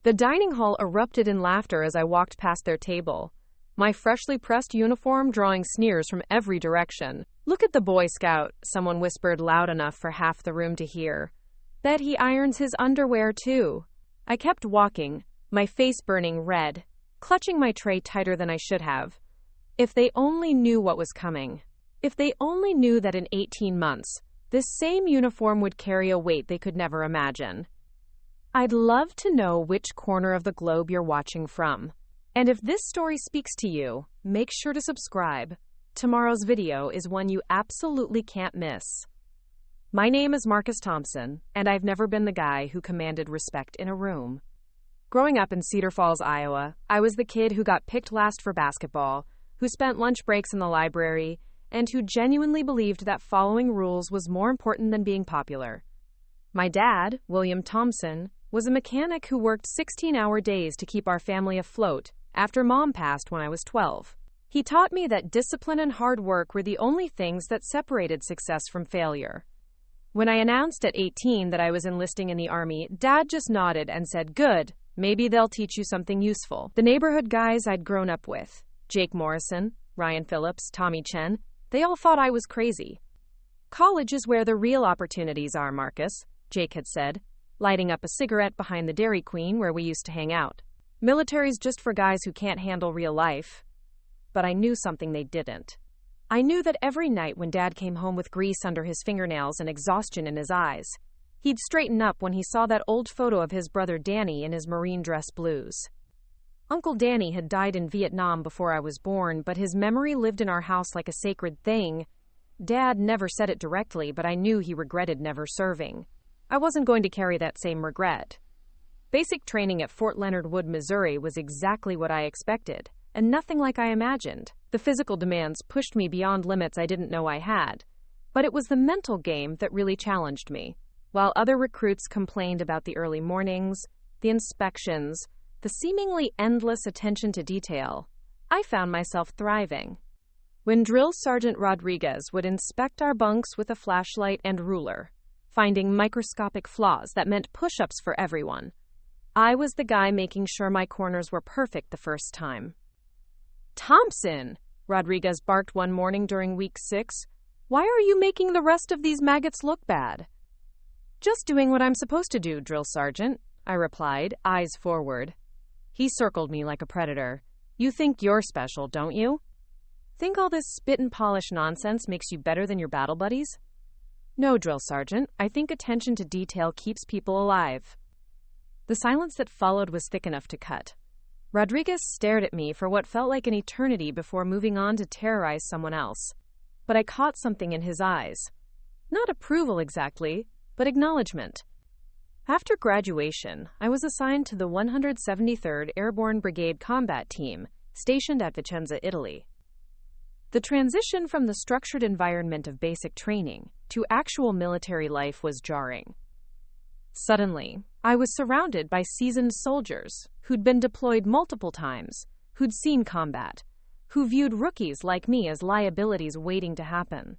The dining hall erupted in laughter as I walked past their table, my freshly pressed uniform drawing sneers from every direction. "Look at the Boy Scout," someone whispered loud enough for half the room to hear. "Bet he irons his underwear too." I kept walking, my face burning red, clutching my tray tighter than I should have. If they only knew what was coming. If they only knew that in 18 months, this same uniform would carry a weight they could never imagine. I'd love to know which corner of the globe you're watching from. And if this story speaks to you, make sure to subscribe. Tomorrow's video is one you absolutely can't miss. My name is Marcus Thompson, and I've never been the guy who commanded respect in a room. Growing up in Cedar Falls, Iowa, I was the kid who got picked last for basketball, who spent lunch breaks in the library, and who genuinely believed that following rules was more important than being popular. My dad, William Thompson, was a mechanic who worked 16-hour days to keep our family afloat after Mom passed when I was 12. He taught me that discipline and hard work were the only things that separated success from failure. When I announced at 18 that I was enlisting in the Army, Dad just nodded and said, "Good, maybe they'll teach you something useful." The neighborhood guys I'd grown up with, Jake Morrison, Ryan Phillips, Tommy Chen, they all thought I was crazy. "College is where the real opportunities are, Marcus," Jake had said, lighting up a cigarette behind the Dairy Queen where we used to hang out. "Military's just for guys who can't handle real life." But I knew something they didn't. I knew that every night when Dad came home with grease under his fingernails and exhaustion in his eyes, he'd straighten up when he saw that old photo of his brother Danny in his Marine dress blues. Uncle Danny had died in Vietnam before I was born, but his memory lived in our house like a sacred thing. Dad never said it directly, but I knew he regretted never serving. I wasn't going to carry that same regret. Basic training at Fort Leonard Wood, Missouri was exactly what I expected, and nothing like I imagined. The physical demands pushed me beyond limits I didn't know I had, but it was the mental game that really challenged me. While other recruits complained about the early mornings, the inspections, the seemingly endless attention to detail, I found myself thriving. When Drill Sergeant Rodriguez would inspect our bunks with a flashlight and ruler, finding microscopic flaws that meant push-ups for everyone, I was the guy making sure my corners were perfect the first time. "Thompson," Rodriguez barked one morning during week 6, "why are you making the rest of these maggots look bad?" "Just doing what I'm supposed to do, Drill Sergeant," I replied, eyes forward. He circled me like a predator. "You think you're special, don't you? Think all this spit and polish nonsense makes you better than your battle buddies?" "No, Drill Sergeant, I think attention to detail keeps people alive." The silence that followed was thick enough to cut. Rodriguez stared at me for what felt like an eternity before moving on to terrorize someone else. But I caught something in his eyes. Not approval exactly, but acknowledgement. After graduation, I was assigned to the 173rd Airborne Brigade Combat Team, stationed at Vicenza, Italy. The transition from the structured environment of basic training to actual military life was jarring. Suddenly, I was surrounded by seasoned soldiers who'd been deployed multiple times, who'd seen combat, who viewed rookies like me as liabilities waiting to happen.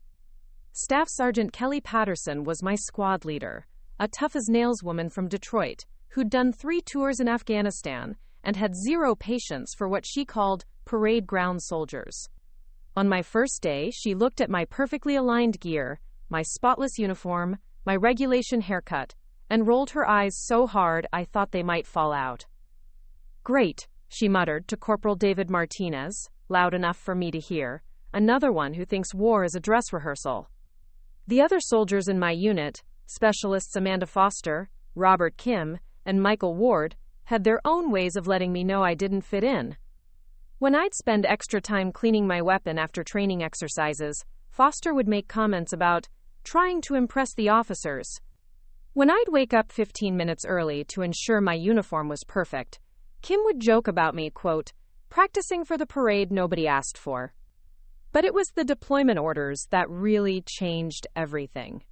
Staff Sergeant Kelly Patterson was my squad leader, a tough-as-nails woman from Detroit who'd done 3 tours in Afghanistan and had zero patience for what she called parade ground soldiers. On my first day, she looked at my perfectly aligned gear, my spotless uniform, my regulation haircut, and rolled her eyes so hard I thought they might fall out. "Great," she muttered to Corporal David Martinez, loud enough for me to hear, another one who thinks war is a dress rehearsal. The other soldiers in my unit, Specialists Amanda Foster, Robert Kim, and Michael Ward, had their own ways of letting me know I didn't fit in. When I'd spend extra time cleaning my weapon after training exercises, Foster would make comments about trying to impress the officers. When I'd wake up 15 minutes early to ensure my uniform was perfect, Kim would joke about me, quote, practicing for the parade nobody asked for. But it was the deployment orders that really changed everything.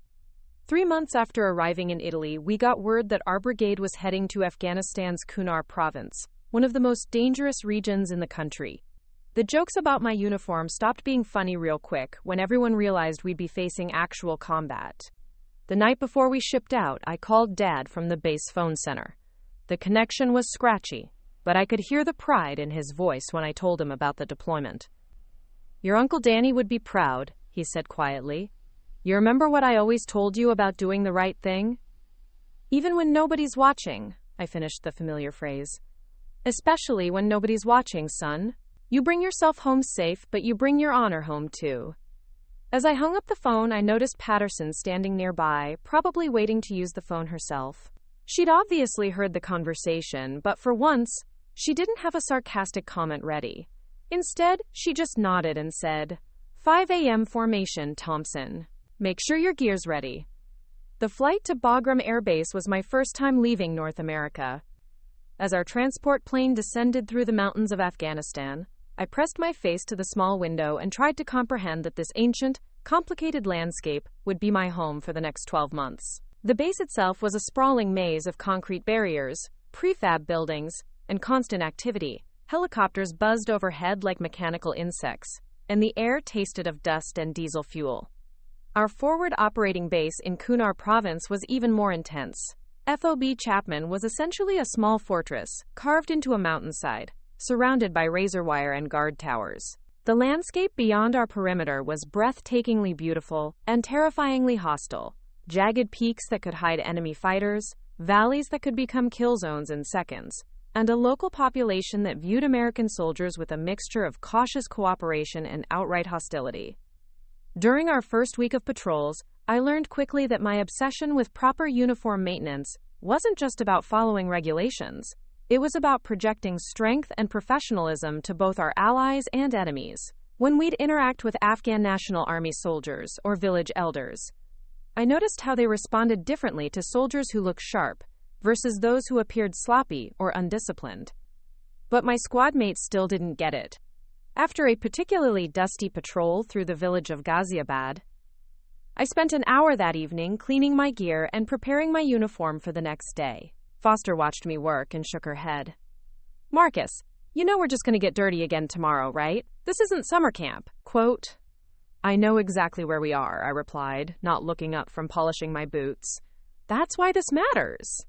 3 months after arriving in Italy, we got word that our brigade was heading to Afghanistan's Kunar province, one of the most dangerous regions in the country. The jokes about my uniform stopped being funny real quick when everyone realized we'd be facing actual combat. The night before we shipped out, I called Dad from the base phone center. The connection was scratchy, but I could hear the pride in his voice when I told him about the deployment. "Your Uncle Danny would be proud," he said quietly. "You remember what I always told you about doing the right thing?" "Even when nobody's watching," I finished the familiar phrase. "Especially when nobody's watching, son. You bring yourself home safe, but you bring your honor home too." As I hung up the phone, I noticed Patterson standing nearby, probably waiting to use the phone herself. She'd obviously heard the conversation, but for once, she didn't have a sarcastic comment ready. Instead, she just nodded and said, "5 a.m. formation, Thompson. Make sure your gear's ready." The flight to Bagram Air Base was my first time leaving North America. As our transport plane descended through the mountains of Afghanistan, I pressed my face to the small window and tried to comprehend that this ancient, complicated landscape would be my home for the next 12 months. The base itself was a sprawling maze of concrete barriers, prefab buildings, and constant activity. Helicopters buzzed overhead like mechanical insects, and the air tasted of dust and diesel fuel. Our forward operating base in Kunar province was even more intense. FOB Chapman was essentially a small fortress, carved into a mountainside, surrounded by razor wire and guard towers. The landscape beyond our perimeter was breathtakingly beautiful and terrifyingly hostile. Jagged peaks that could hide enemy fighters, valleys that could become kill zones in seconds, and a local population that viewed American soldiers with a mixture of cautious cooperation and outright hostility. During our first week of patrols, I learned quickly that my obsession with proper uniform maintenance wasn't just about following regulations. It was about projecting strength and professionalism to both our allies and enemies. When we'd interact with Afghan National Army soldiers or village elders, I noticed how they responded differently to soldiers who looked sharp versus those who appeared sloppy or undisciplined. But my squad mates still didn't get it. After a particularly dusty patrol through the village of Ghaziabad, I spent an hour that evening cleaning my gear and preparing my uniform for the next day. Foster watched me work and shook her head. "Marcus, you know we're just going to get dirty again tomorrow, right? This isn't summer camp." Quote, "I know exactly where we are," I replied, not looking up from polishing my boots. "That's why this matters."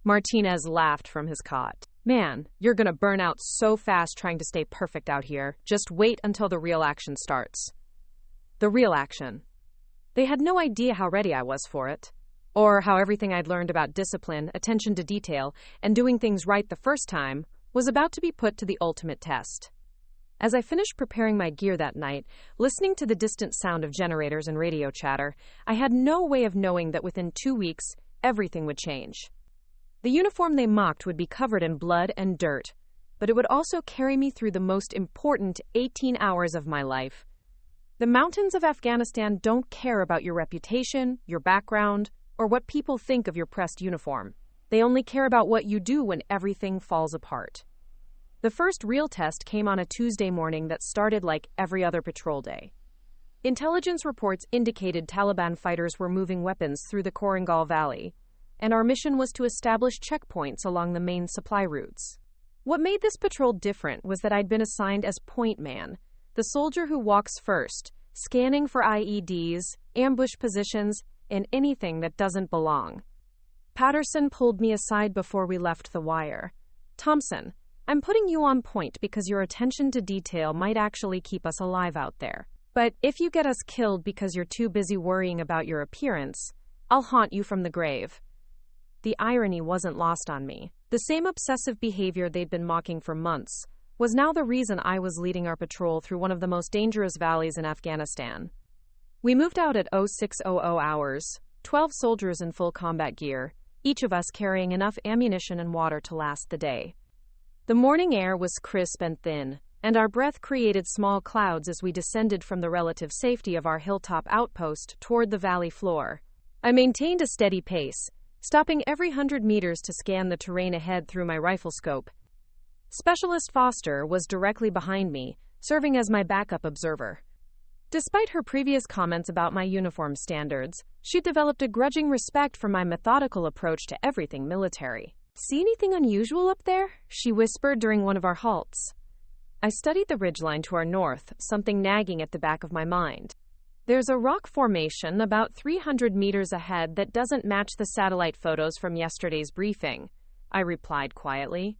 Martinez laughed from his cot. "Man, you're going to burn out so fast trying to stay perfect out here. Just wait until the real action starts." The real action. They had no idea how ready I was for it, or how everything I'd learned about discipline, attention to detail, and doing things right the first time was about to be put to the ultimate test. As I finished preparing my gear that night, listening to the distant sound of generators and radio chatter, I had no way of knowing that within 2 weeks, everything would change. The uniform they mocked would be covered in blood and dirt, but it would also carry me through the most important 18 hours of my life. The mountains of Afghanistan don't care about your reputation, your background, or what people think of your pressed uniform. They only care about what you do when everything falls apart. The first real test came on a Tuesday morning that started like every other patrol day. Intelligence reports indicated Taliban fighters were moving weapons through the Korangal Valley, and our mission was to establish checkpoints along the main supply routes. What made this patrol different was that I'd been assigned as point man, the soldier who walks first, scanning for IEDs, ambush positions, and anything that doesn't belong. Patterson pulled me aside before we left the wire. "Thompson, I'm putting you on point because your attention to detail might actually keep us alive out there. But if you get us killed because you're too busy worrying about your appearance, I'll haunt you from the grave." The irony wasn't lost on me. The same obsessive behavior they'd been mocking for months was now the reason I was leading our patrol through one of the most dangerous valleys in Afghanistan. We moved out at 0600 hours, 12 soldiers in full combat gear, each of us carrying enough ammunition and water to last the day. The morning air was crisp and thin, and our breath created small clouds as we descended from the relative safety of our hilltop outpost toward the valley floor. I maintained a steady pace, stopping every 100 meters to scan the terrain ahead through my rifle scope. Specialist Foster was directly behind me, serving as my backup observer. Despite her previous comments about my uniform standards, she developed a grudging respect for my methodical approach to everything military. "See anything unusual up there?" she whispered during one of our halts. I studied the ridgeline to our north, something nagging at the back of my mind. "There's a rock formation about 300 meters ahead that doesn't match the satellite photos from yesterday's briefing," I replied quietly.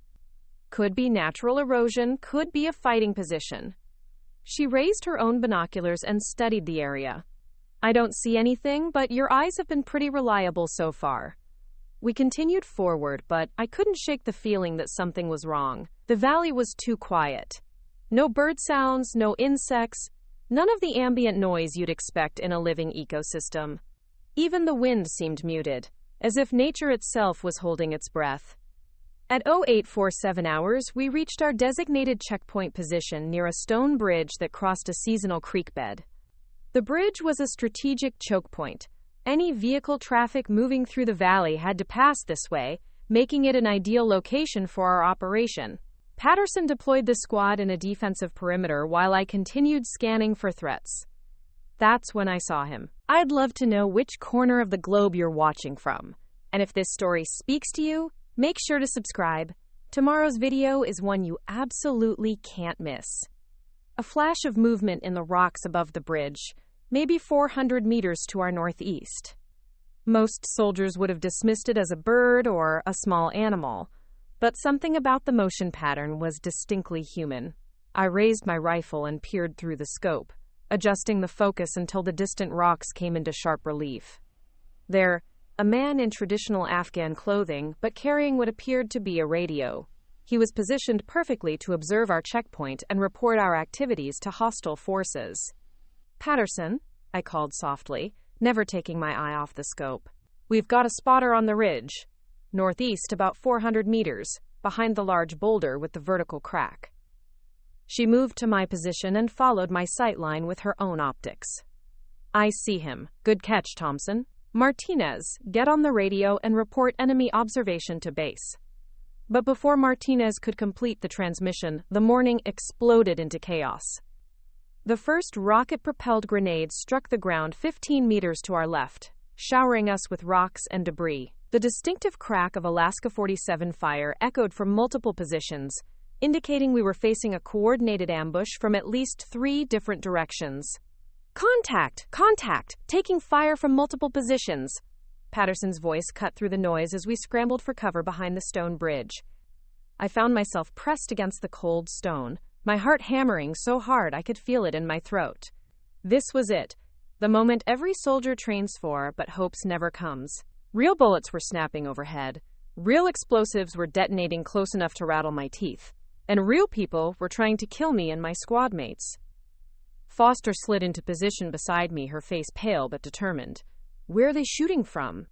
Could be natural erosion, could be a fighting position. She raised her own binoculars and studied the area. I don't see anything, but your eyes have been pretty reliable so far. We continued forward, but I couldn't shake the feeling that something was wrong. The valley was too quiet. No bird sounds, no insects, none of the ambient noise you'd expect in a living ecosystem. Even the wind seemed muted, as if nature itself was holding its breath. At 0847 hours, we reached our designated checkpoint position near a stone bridge that crossed a seasonal creek bed. The bridge was a strategic choke point. Any vehicle traffic moving through the valley had to pass this way, making it an ideal location for our operation. Patterson deployed the squad in a defensive perimeter while I continued scanning for threats. That's when I saw him. I'd love to know which corner of the globe you're watching from. And if this story speaks to you, make sure to subscribe. Tomorrow's video is one you absolutely can't miss. A flash of movement in the rocks above the bridge, maybe 400 meters to our northeast. Most soldiers would have dismissed it as a bird or a small animal, but something about the motion pattern was distinctly human. I raised my rifle and peered through the scope, adjusting the focus until the distant rocks came into sharp relief. There, a man in traditional Afghan clothing, but carrying what appeared to be a radio. He was positioned perfectly to observe our checkpoint and report our activities to hostile forces. Patterson, I called softly, never taking my eye off the scope. We've got a spotter on the ridge, northeast about 400 meters, behind the large boulder with the vertical crack. She moved to my position and followed my sight line with her own optics. I see him. Good catch, Thompson. Martinez, get on the radio and report enemy observation to base. But before Martinez could complete the transmission, the morning exploded into chaos. The first rocket-propelled grenade struck the ground 15 meters to our left, showering us with rocks and debris. The distinctive crack of Alaska 47 fire echoed from multiple positions, indicating we were facing a coordinated ambush from at least 3 different directions. Contact! Contact! Taking fire from multiple positions. Patterson's voice cut through the noise as we scrambled for cover behind the stone bridge. I found myself pressed against the cold stone, my heart hammering so hard I could feel it in my throat. This was it, the moment every soldier trains for, but hopes never comes. Real bullets were snapping overhead. Real explosives were detonating close enough to rattle my teeth. And real people were trying to kill me and my squad mates. Foster slid into position beside me, her face pale but determined. Where are they shooting from?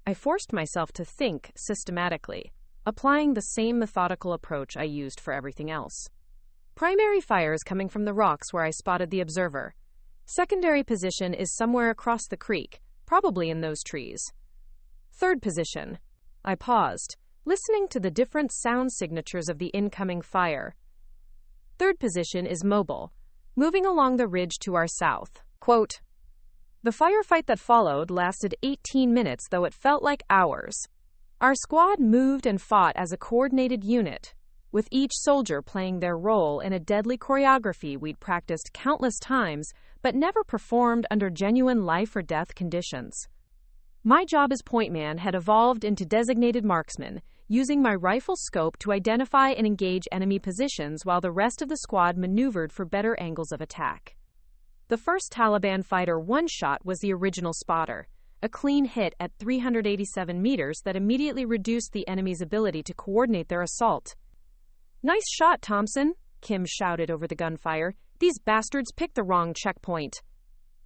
I forced myself to think systematically, applying the same methodical approach I used for everything else. Primary fire is coming from the rocks where I spotted the observer. Secondary position is somewhere across the creek, probably in those trees. Third position. I paused, listening to the different sound signatures of the incoming fire. Third position is mobile, moving along the ridge to our south. Quote, the firefight that followed lasted 18 minutes, though it felt like hours. Our squad moved and fought as a coordinated unit, with each soldier playing their role in a deadly choreography we'd practiced countless times, but never performed under genuine life or death conditions. My job as point man had evolved into designated marksman, using my rifle scope to identify and engage enemy positions while the rest of the squad maneuvered for better angles of attack. The first Taliban fighter one-shot was the original spotter, a clean hit at 387 meters that immediately reduced the enemy's ability to coordinate their assault. Nice shot, Thompson, Kim shouted over the gunfire. These bastards picked the wrong checkpoint.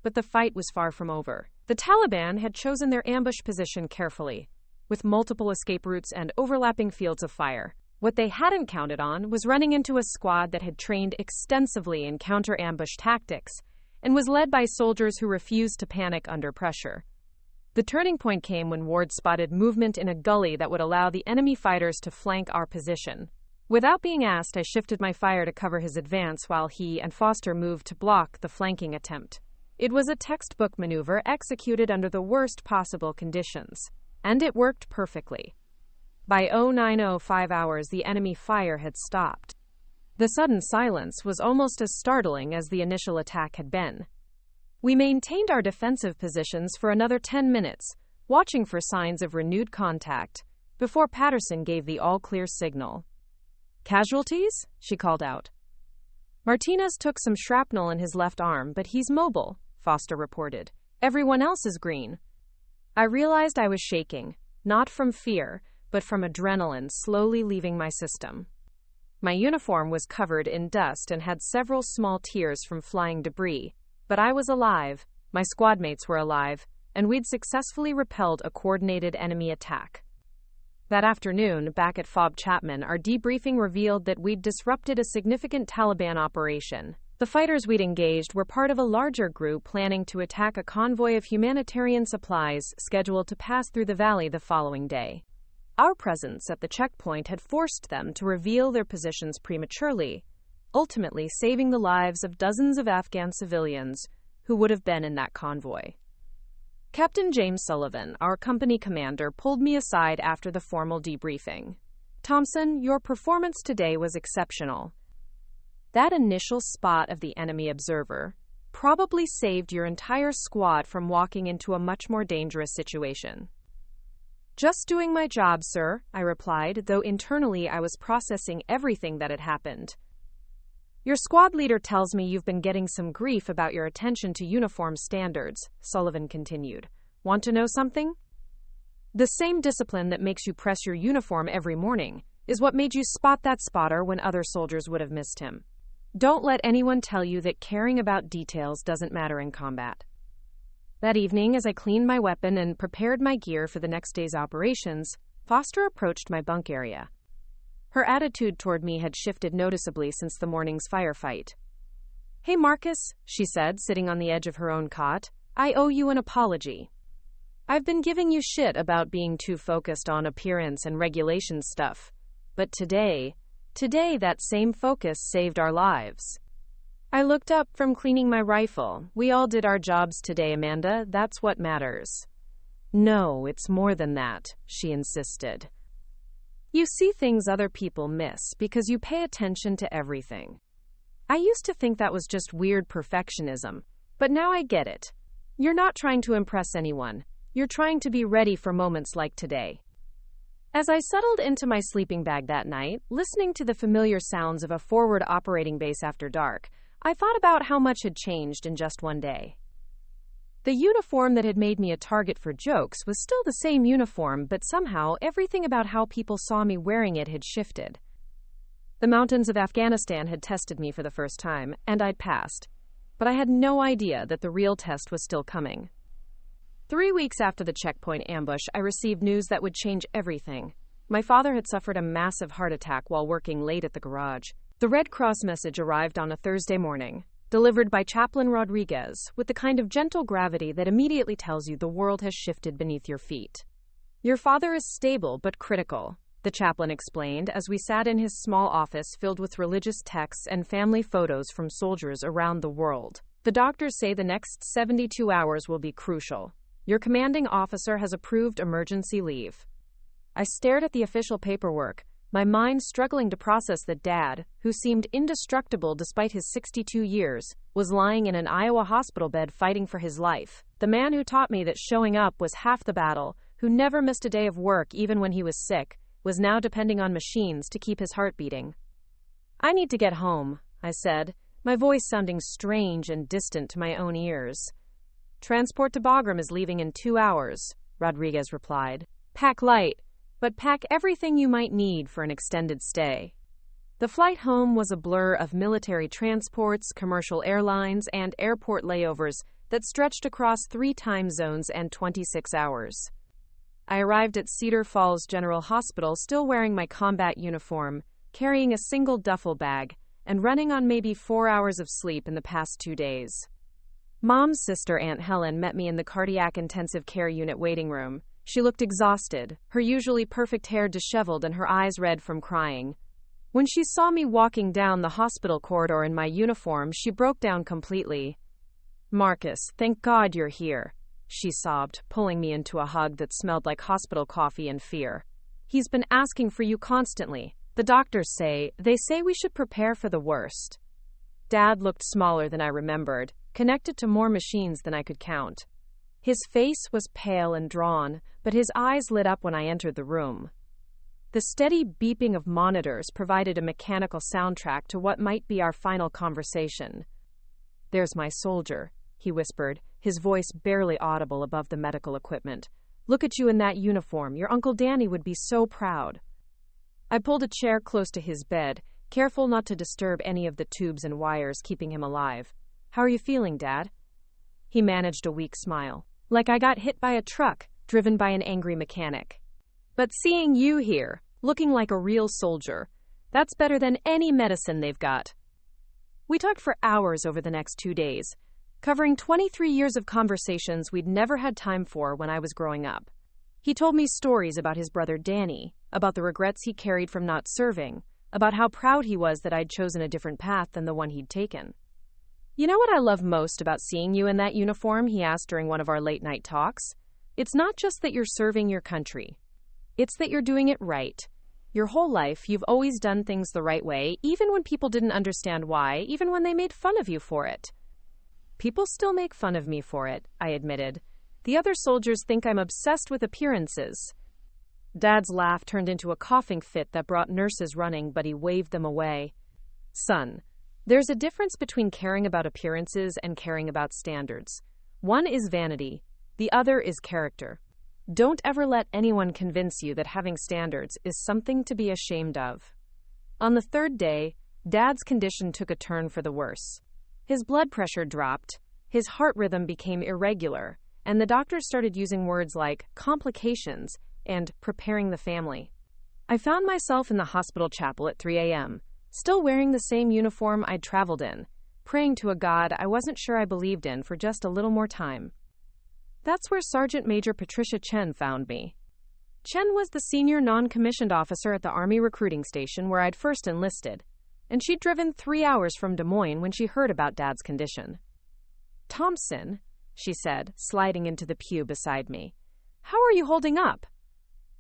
But the fight was far from over. The Taliban had chosen their ambush position carefully, with multiple escape routes and overlapping fields of fire. What they hadn't counted on was running into a squad that had trained extensively in counter-ambush tactics and was led by soldiers who refused to panic under pressure. The turning point came when Ward spotted movement in a gully that would allow the enemy fighters to flank our position. Without being asked, I shifted my fire to cover his advance while he and Foster moved to block the flanking attempt. It was a textbook maneuver executed under the worst possible conditions, and it worked perfectly. By 0905 hours, the enemy fire had stopped. The sudden silence was almost as startling as the initial attack had been. We maintained our defensive positions for another 10 minutes, watching for signs of renewed contact, before Patterson gave the all-clear signal. "Casualties?" she called out. "Martinez took some shrapnel in his left arm, but he's mobile," Foster reported. "Everyone else is green." I realized I was shaking, not from fear, but from adrenaline slowly leaving my system. My uniform was covered in dust and had several small tears from flying debris, but I was alive, my squadmates were alive, and we'd successfully repelled a coordinated enemy attack. That afternoon, back at FOB Chapman, our debriefing revealed that we'd disrupted a significant Taliban operation. The fighters we'd engaged were part of a larger group planning to attack a convoy of humanitarian supplies scheduled to pass through the valley the following day. Our presence at the checkpoint had forced them to reveal their positions prematurely, ultimately saving the lives of dozens of Afghan civilians who would have been in that convoy. Captain James Sullivan, our company commander, pulled me aside after the formal debriefing. "Thompson, your performance today was exceptional. That initial spot of the enemy observer probably saved your entire squad from walking into a much more dangerous situation." "Just doing my job, sir," I replied, though internally I was processing everything that had happened. "Your squad leader tells me you've been getting some grief about your attention to uniform standards," Sullivan continued. "Want to know something? The same discipline that makes you press your uniform every morning is what made you spot that spotter when other soldiers would have missed him. Don't let anyone tell you that caring about details doesn't matter in combat." That evening, as I cleaned my weapon and prepared my gear for the next day's operations, Foster approached my bunk area. Her attitude toward me had shifted noticeably since the morning's firefight. "Hey, Marcus," she said, sitting on the edge of her own cot, "I owe you an apology. I've been giving you shit about being too focused on appearance and regulation stuff, but today that same focus saved our lives." I looked up from cleaning my rifle. "We all did our jobs today, Amanda. That's what matters." "No, it's more than that," she insisted. "You see things other people miss because you pay attention to everything. I used to think that was just weird perfectionism, but now I get it. You're not trying to impress anyone. You're trying to be ready for moments like today." As I settled into my sleeping bag that night, listening to the familiar sounds of a forward operating base after dark, I thought about how much had changed in just one day. The uniform that had made me a target for jokes was still the same uniform, but somehow everything about how people saw me wearing it had shifted. The mountains of Afghanistan had tested me for the first time, and I'd passed. But I had no idea that the real test was still coming. 3 weeks after the checkpoint ambush, I received news that would change everything. My father had suffered a massive heart attack while working late at the garage. The Red Cross message arrived on a Thursday morning, delivered by Chaplain Rodriguez, with the kind of gentle gravity that immediately tells you the world has shifted beneath your feet. "Your father is stable but critical," the chaplain explained as we sat in his small office filled with religious texts and family photos from soldiers around the world. "The doctors say the next 72 hours will be crucial. Your commanding officer has approved emergency leave." I stared at the official paperwork, my mind struggling to process that Dad, who seemed indestructible despite his 62 years, was lying in an Iowa hospital bed fighting for his life. The man who taught me that showing up was half the battle, who never missed a day of work even when he was sick, was now depending on machines to keep his heart beating. "I need to get home," I said, my voice sounding strange and distant to my own ears. "Transport to Bagram is leaving in 2 hours," Rodriguez replied. "Pack light, but pack everything you might need for an extended stay." The flight home was a blur of military transports, commercial airlines, and airport layovers that stretched across 3 time zones and 26 hours. I arrived at Cedar Falls General Hospital still wearing my combat uniform, carrying a single duffel bag, and running on maybe 4 hours of sleep in the past 2 days. Mom's sister, Aunt Helen, met me in the cardiac intensive care unit waiting room. She looked exhausted, her usually perfect hair disheveled and her eyes red from crying. When she saw me walking down the hospital corridor in my uniform, she broke down completely. "Marcus, thank God you're here," she sobbed, pulling me into a hug that smelled like hospital coffee and fear. "He's been asking for you constantly. The doctors say we should prepare for the worst." Dad looked smaller than I remembered, connected to more machines than I could count. His face was pale and drawn, but his eyes lit up when I entered the room. The steady beeping of monitors provided a mechanical soundtrack to what might be our final conversation. "There's my soldier," he whispered, his voice barely audible above the medical equipment. "Look at you in that uniform. Your Uncle Danny would be so proud." I pulled a chair close to his bed, careful not to disturb any of the tubes and wires keeping him alive. "How are you feeling, Dad?" He managed a weak smile. "Like I got hit by a truck, driven by an angry mechanic. But seeing you here, looking like a real soldier, that's better than any medicine they've got." We talked for hours over the next 2 days, covering 23 years of conversations we'd never had time for when I was growing up. He told me stories about his brother Danny, about the regrets he carried from not serving, about how proud he was that I'd chosen a different path than the one he'd taken. "You know what I love most about seeing you in that uniform?" he asked during one of our late-night talks. "It's not just that you're serving your country. It's that you're doing it right. Your whole life, you've always done things the right way, even when people didn't understand why, even when they made fun of you for it." "People still make fun of me for it," I admitted. "The other soldiers think I'm obsessed with appearances." Dad's laugh turned into a coughing fit that brought nurses running, but he waved them away. "Son, there's a difference between caring about appearances and caring about standards. One is vanity, the other is character. Don't ever let anyone convince you that having standards is something to be ashamed of." On the third day, Dad's condition took a turn for the worse. His blood pressure dropped, his heart rhythm became irregular, and the doctors started using words like complications and preparing the family. I found myself in the hospital chapel at 3 a.m., still wearing the same uniform I'd traveled in, praying to a God I wasn't sure I believed in for just a little more time. That's where Sergeant Major Patricia Chen found me. Chen was the senior non-commissioned officer at the Army recruiting station where I'd first enlisted, and she'd driven 3 hours from Des Moines when she heard about Dad's condition. "Thompson," she said, sliding into the pew beside me, "how are you holding up?"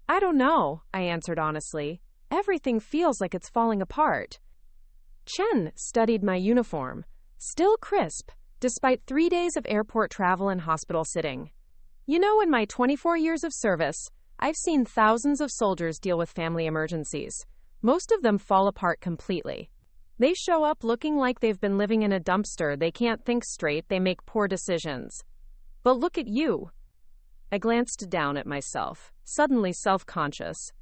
"I don't know," I answered honestly. "Everything feels like it's falling apart." Chen studied my uniform, still crisp, despite 3 days of airport travel and hospital sitting. "You know, in my 24 years of service, I've seen thousands of soldiers deal with family emergencies. Most of them fall apart completely. They show up looking like they've been living in a dumpster, they can't think straight, they make poor decisions. But look at you." I glanced down at myself, suddenly self-conscious.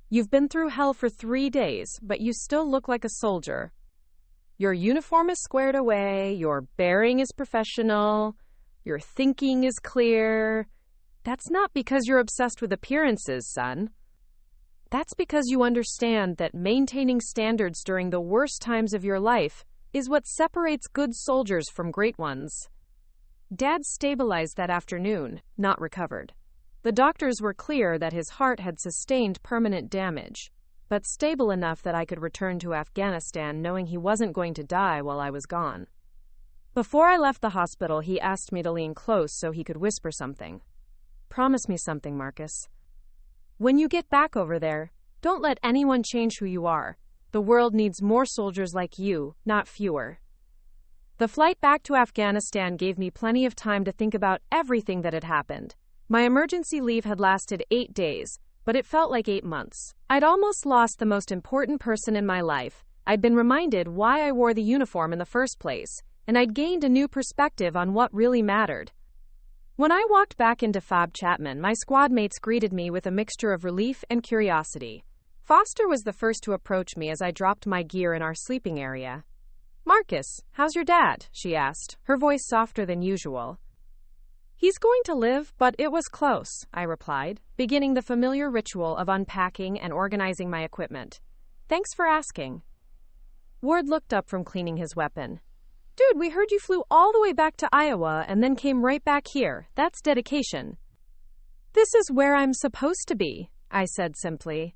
"You've been through hell for 3 days, but you still look like a soldier. Your uniform is squared away, your bearing is professional, your thinking is clear. That's not because you're obsessed with appearances, son. That's because you understand that maintaining standards during the worst times of your life is what separates good soldiers from great ones." Dad stabilized that afternoon, not recovered. The doctors were clear that his heart had sustained permanent damage, but stable enough that I could return to Afghanistan knowing he wasn't going to die while I was gone. Before I left the hospital, he asked me to lean close so he could whisper something. "Promise me something, Marcus. When you get back over there, don't let anyone change who you are. The world needs more soldiers like you, not fewer." The flight back to Afghanistan gave me plenty of time to think about everything that had happened. My emergency leave had lasted 8 days, but it felt like 8 months. I'd almost lost the most important person in my life. I'd been reminded why I wore the uniform in the first place, and I'd gained a new perspective on what really mattered. When I walked back into Fab Chapman, my squad mates greeted me with a mixture of relief and curiosity. Foster was the first to approach me as I dropped my gear in our sleeping area. "Marcus, how's your dad?" she asked, her voice softer than usual. "He's going to live, but it was close," I replied, beginning the familiar ritual of unpacking and organizing my equipment. "Thanks for asking." Ward looked up from cleaning his weapon. "Dude, we heard you flew all the way back to Iowa and then came right back here. That's dedication." "This is where I'm supposed to be," I said simply.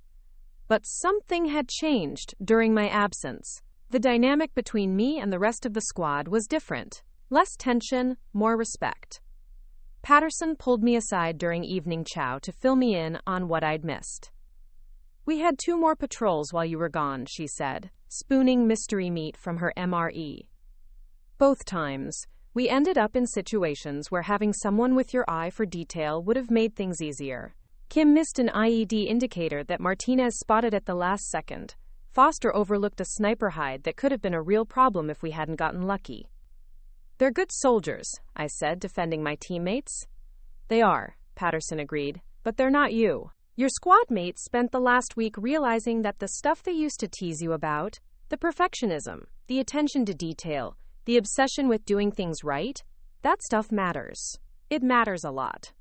But something had changed during my absence. The dynamic between me and the rest of the squad was different. Less tension, more respect. Patterson pulled me aside during evening chow to fill me in on what I'd missed. "We had 2 more patrols while you were gone," she said, spooning mystery meat from her MRE. "Both times, we ended up in situations where having someone with your eye for detail would have made things easier. Kim missed an IED indicator that Martinez spotted at the last second. Foster overlooked a sniper hide that could have been a real problem if we hadn't gotten lucky. They're good soldiers, I said, defending my teammates. They are, Patterson agreed, but they're not you. Your squad mates spent the last week realizing that the stuff they used to tease you about, the perfectionism, the attention to detail, the obsession with doing things right, that stuff matters. It matters a lot.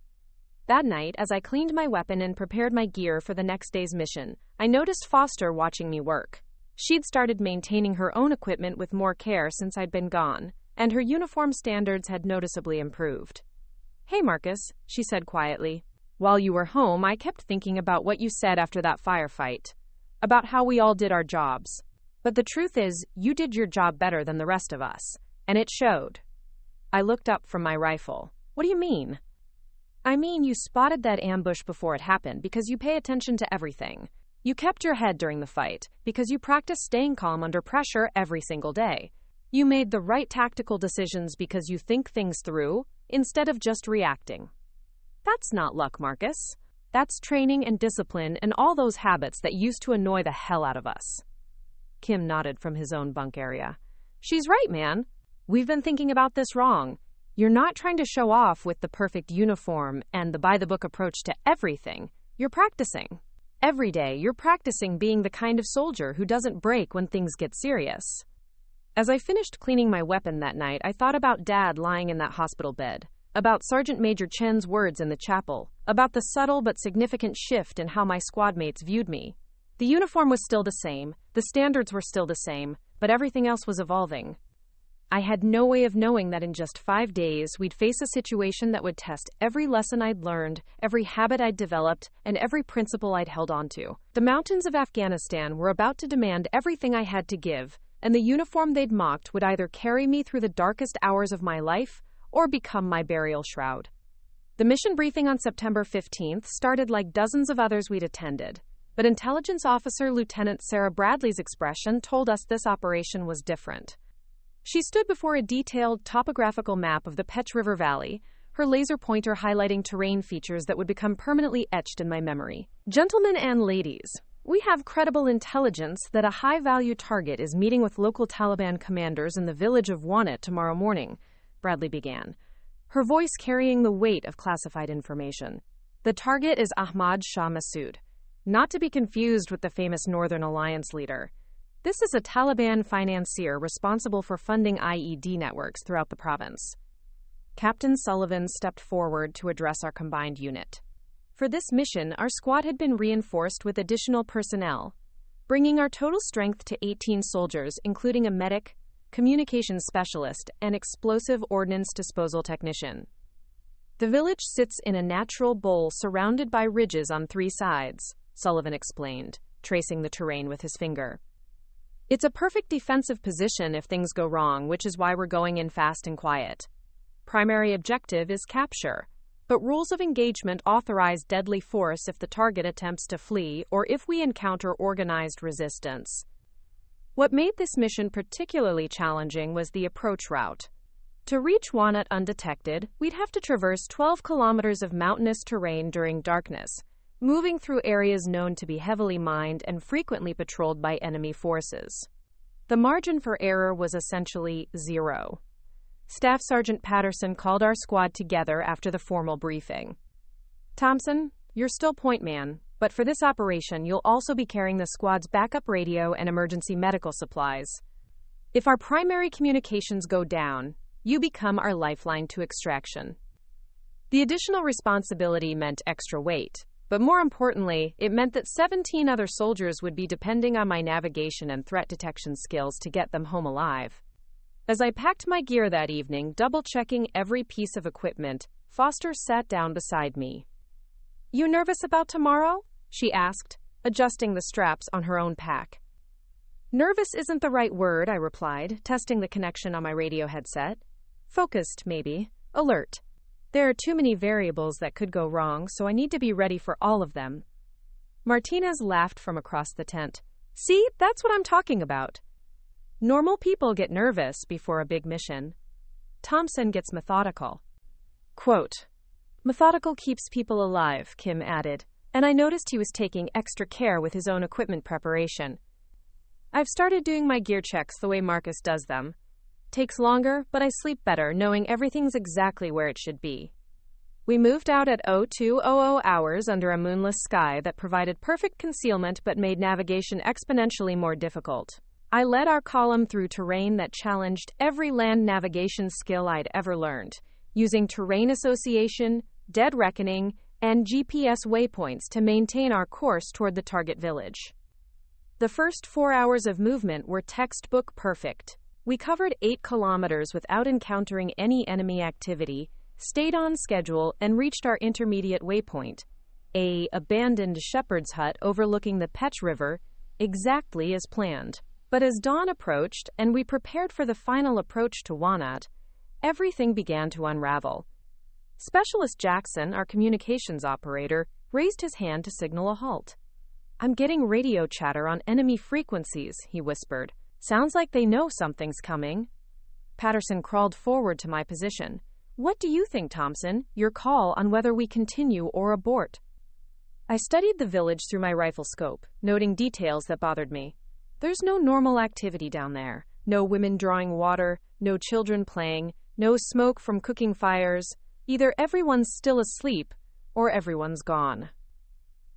That night, as I cleaned my weapon and prepared my gear for the next day's mission, I noticed Foster watching me work. She'd started maintaining her own equipment with more care since I'd been gone, and her uniform standards had noticeably improved. "Hey, Marcus," she said quietly. "While you were home, I kept thinking about what you said after that firefight, about how we all did our jobs. But the truth is, you did your job better than the rest of us, and it showed." I looked up from my rifle. "What do you mean?" "I mean, you spotted that ambush before it happened because you pay attention to everything. You kept your head during the fight because you practiced staying calm under pressure every single day. You made the right tactical decisions because you think things through instead of just reacting. That's not luck, Marcus. That's training and discipline and all those habits that used to annoy the hell out of us." Kim nodded from his own bunk area. "She's right, man. We've been thinking about this wrong. You're not trying to show off with the perfect uniform and the by-the-book approach to everything. You're practicing. Every day, you're practicing being the kind of soldier who doesn't break when things get serious." As I finished cleaning my weapon that night, I thought about Dad lying in that hospital bed, about Sergeant Major Chen's words in the chapel, about the subtle but significant shift in how my squad mates viewed me. The uniform was still the same, the standards were still the same, but everything else was evolving. I had no way of knowing that in just 5 days, we'd face a situation that would test every lesson I'd learned, every habit I'd developed, and every principle I'd held onto. The mountains of Afghanistan were about to demand everything I had to give, and the uniform they'd mocked would either carry me through the darkest hours of my life or become my burial shroud. The mission briefing on September 15th started like dozens of others we'd attended, but Intelligence Officer Lieutenant Sarah Bradley's expression told us this operation was different. She stood before a detailed topographical map of the Petch River Valley, her laser pointer highlighting terrain features that would become permanently etched in my memory. "Gentlemen and ladies, we have credible intelligence that a high-value target is meeting with local Taliban commanders in the village of Wanat tomorrow morning," Bradley began, her voice carrying the weight of classified information. "The target is Ahmad Shah Massoud, not to be confused with the famous Northern Alliance leader. This is a Taliban financier responsible for funding IED networks throughout the province." Captain Sullivan stepped forward to address our combined unit. For this mission, our squad had been reinforced with additional personnel, bringing our total strength to 18 soldiers, including a medic, communications specialist, and explosive ordnance disposal technician. "The village sits in a natural bowl surrounded by ridges on 3 sides, Sullivan explained, tracing the terrain with his finger. "It's a perfect defensive position if things go wrong, which is why we're going in fast and quiet. Primary objective is capture, but rules of engagement authorize deadly force if the target attempts to flee or if we encounter organized resistance." What made this mission particularly challenging was the approach route. To reach Wanat undetected, we'd have to traverse 12 kilometers of mountainous terrain during darkness, moving through areas known to be heavily mined and frequently patrolled by enemy forces. The margin for error was essentially 0. Staff Sergeant Patterson called our squad together after the formal briefing. "Thompson, you're still point man, but for this operation, you'll also be carrying the squad's backup radio and emergency medical supplies. If our primary communications go down, you become our lifeline to extraction." The additional responsibility meant extra weight, but more importantly, it meant that 17 other soldiers would be depending on my navigation and threat detection skills to get them home alive. As I packed my gear that evening, double-checking every piece of equipment, Foster sat down beside me. "You nervous about tomorrow?" she asked, adjusting the straps on her own pack. "Nervous isn't the right word," I replied, testing the connection on my radio headset. "Focused, maybe. Alert. There are too many variables that could go wrong, so I need to be ready for all of them." Martinez laughed from across the tent. "See, that's what I'm talking about. Normal people get nervous before a big mission. Thompson gets methodical." Quote, "Methodical keeps people alive," Kim added, and I noticed he was taking extra care with his own equipment preparation. I've started doing my gear checks the way Marcus does them. Takes longer, but I sleep better knowing everything's exactly where it should be. We moved out at 0200 hours under a moonless sky that provided perfect concealment but made navigation exponentially more difficult. I led our column through terrain that challenged every land navigation skill I'd ever learned, using terrain association, dead reckoning, and GPS waypoints to maintain our course toward the target village. The first 4 hours of movement were textbook perfect. We covered 8 kilometers without encountering any enemy activity, stayed on schedule, and reached our intermediate waypoint, an abandoned shepherd's hut overlooking the Petch River, exactly as planned. But as dawn approached and we prepared for the final approach to Wanat, everything began to unravel. Specialist Jackson, our communications operator, raised his hand to signal a halt. "I'm getting radio chatter on enemy frequencies," he whispered. "Sounds like they know something's coming." Patterson crawled forward to my position. "What do you think, Thompson? Your call on whether we continue or abort." I studied the village through my rifle scope, noting details that bothered me. There's no normal activity down there. No women drawing water, no children playing, no smoke from cooking fires. Either everyone's still asleep, or everyone's gone.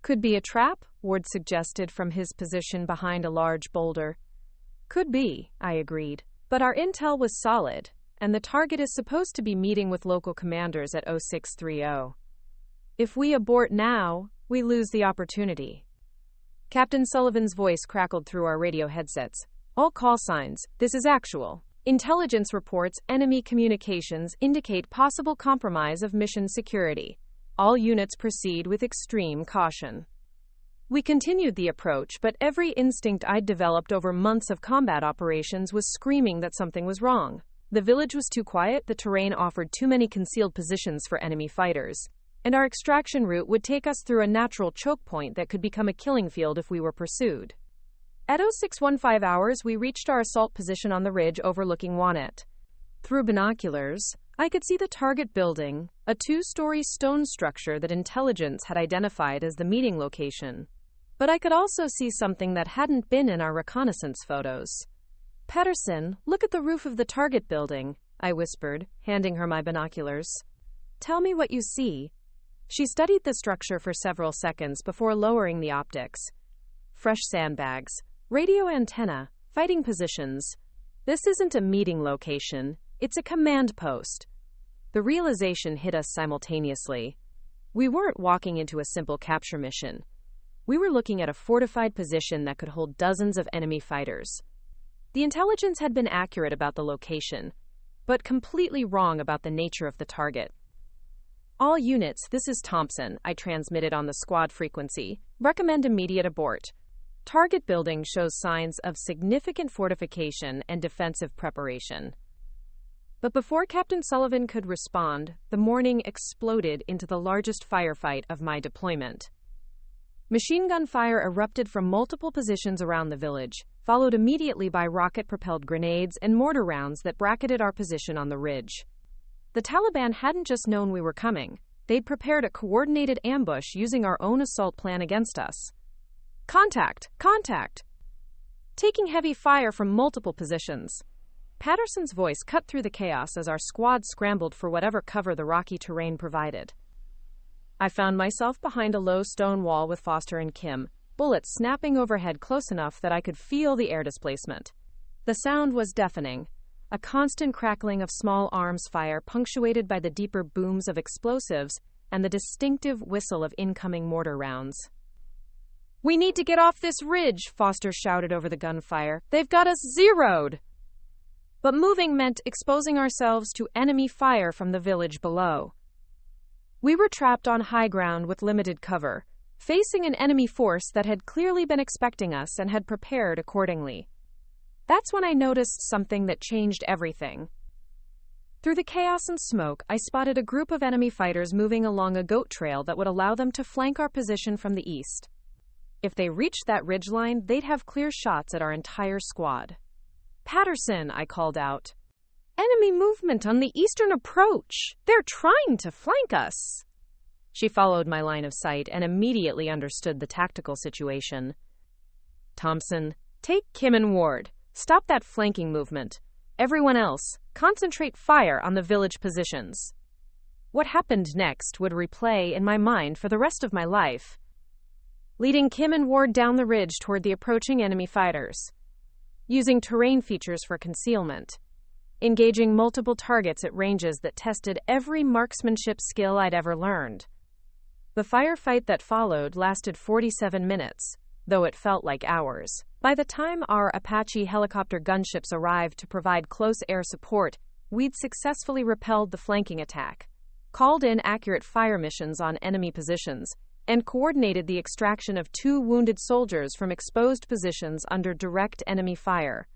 "Could be a trap," Ward suggested from his position behind a large boulder. "Could be," I agreed. "But our intel was solid, and the target is supposed to be meeting with local commanders at 0630. If we abort now, we lose the opportunity." Captain Sullivan's voice crackled through our radio headsets. "All call signs, this is actual. Intelligence reports enemy communications indicate possible compromise of mission security. All units proceed with extreme caution." We continued the approach, but every instinct I'd developed over months of combat operations was screaming that something was wrong. The village was too quiet, the terrain offered too many concealed positions for enemy fighters, and our extraction route would take us through a natural choke point that could become a killing field if we were pursued. At 0615 hours, we reached our assault position on the ridge overlooking Wanat. Through binoculars, I could see the target building, a 2-story stone structure that intelligence had identified as the meeting location. But I could also see something that hadn't been in our reconnaissance photos. "Patterson, look at the roof of the target building," I whispered, handing her my binoculars. "Tell me what you see." She studied the structure for several seconds before lowering the optics. "Fresh sandbags, radio antenna, fighting positions. This isn't a meeting location, it's a command post." The realization hit us simultaneously. We weren't walking into a simple capture mission. We were looking at a fortified position that could hold dozens of enemy fighters. The intelligence had been accurate about the location, but completely wrong about the nature of the target. "All units, this is Thompson," I transmitted on the squad frequency. "Recommend immediate abort. Target building shows signs of significant fortification and defensive preparation." But before Captain Sullivan could respond, the morning exploded into the largest firefight of my deployment. Machine gun fire erupted from multiple positions around the village, followed immediately by rocket-propelled grenades and mortar rounds that bracketed our position on the ridge. The Taliban hadn't just known we were coming, they'd prepared a coordinated ambush using our own assault plan against us. "Contact! Contact!" Taking heavy fire from multiple positions. Patterson's voice cut through the chaos as our squad scrambled for whatever cover the rocky terrain provided. I found myself behind a low stone wall with Foster and Kim, bullets snapping overhead close enough that I could feel the air displacement. The sound was deafening, a constant crackling of small arms fire punctuated by the deeper booms of explosives and the distinctive whistle of incoming mortar rounds. "We need to get off this ridge," Foster shouted over the gunfire. "They've got us zeroed." But moving meant exposing ourselves to enemy fire from the village below. We were trapped on high ground with limited cover, facing an enemy force that had clearly been expecting us and had prepared accordingly. That's when I noticed something that changed everything. Through the chaos and smoke, I spotted a group of enemy fighters moving along a goat trail that would allow them to flank our position from the east. If they reached that ridgeline, they'd have clear shots at our entire squad. "Patterson," I called out. "Enemy movement on the eastern approach. They're trying to flank us." She followed my line of sight and immediately understood the tactical situation. Thompson, take Kim and Ward. Stop that flanking movement. Everyone else, concentrate fire on the village positions. What happened next would replay in my mind for the rest of my life. Leading Kim and Ward down the ridge toward the approaching enemy fighters. Using terrain features for concealment. Engaging multiple targets at ranges that tested every marksmanship skill I'd ever learned. The firefight that followed lasted 47 minutes, though it felt like hours. By the time our Apache helicopter gunships arrived to provide close air support, we'd successfully repelled the flanking attack, called in accurate fire missions on enemy positions, and coordinated the extraction of 2 wounded soldiers from exposed positions under direct enemy fire.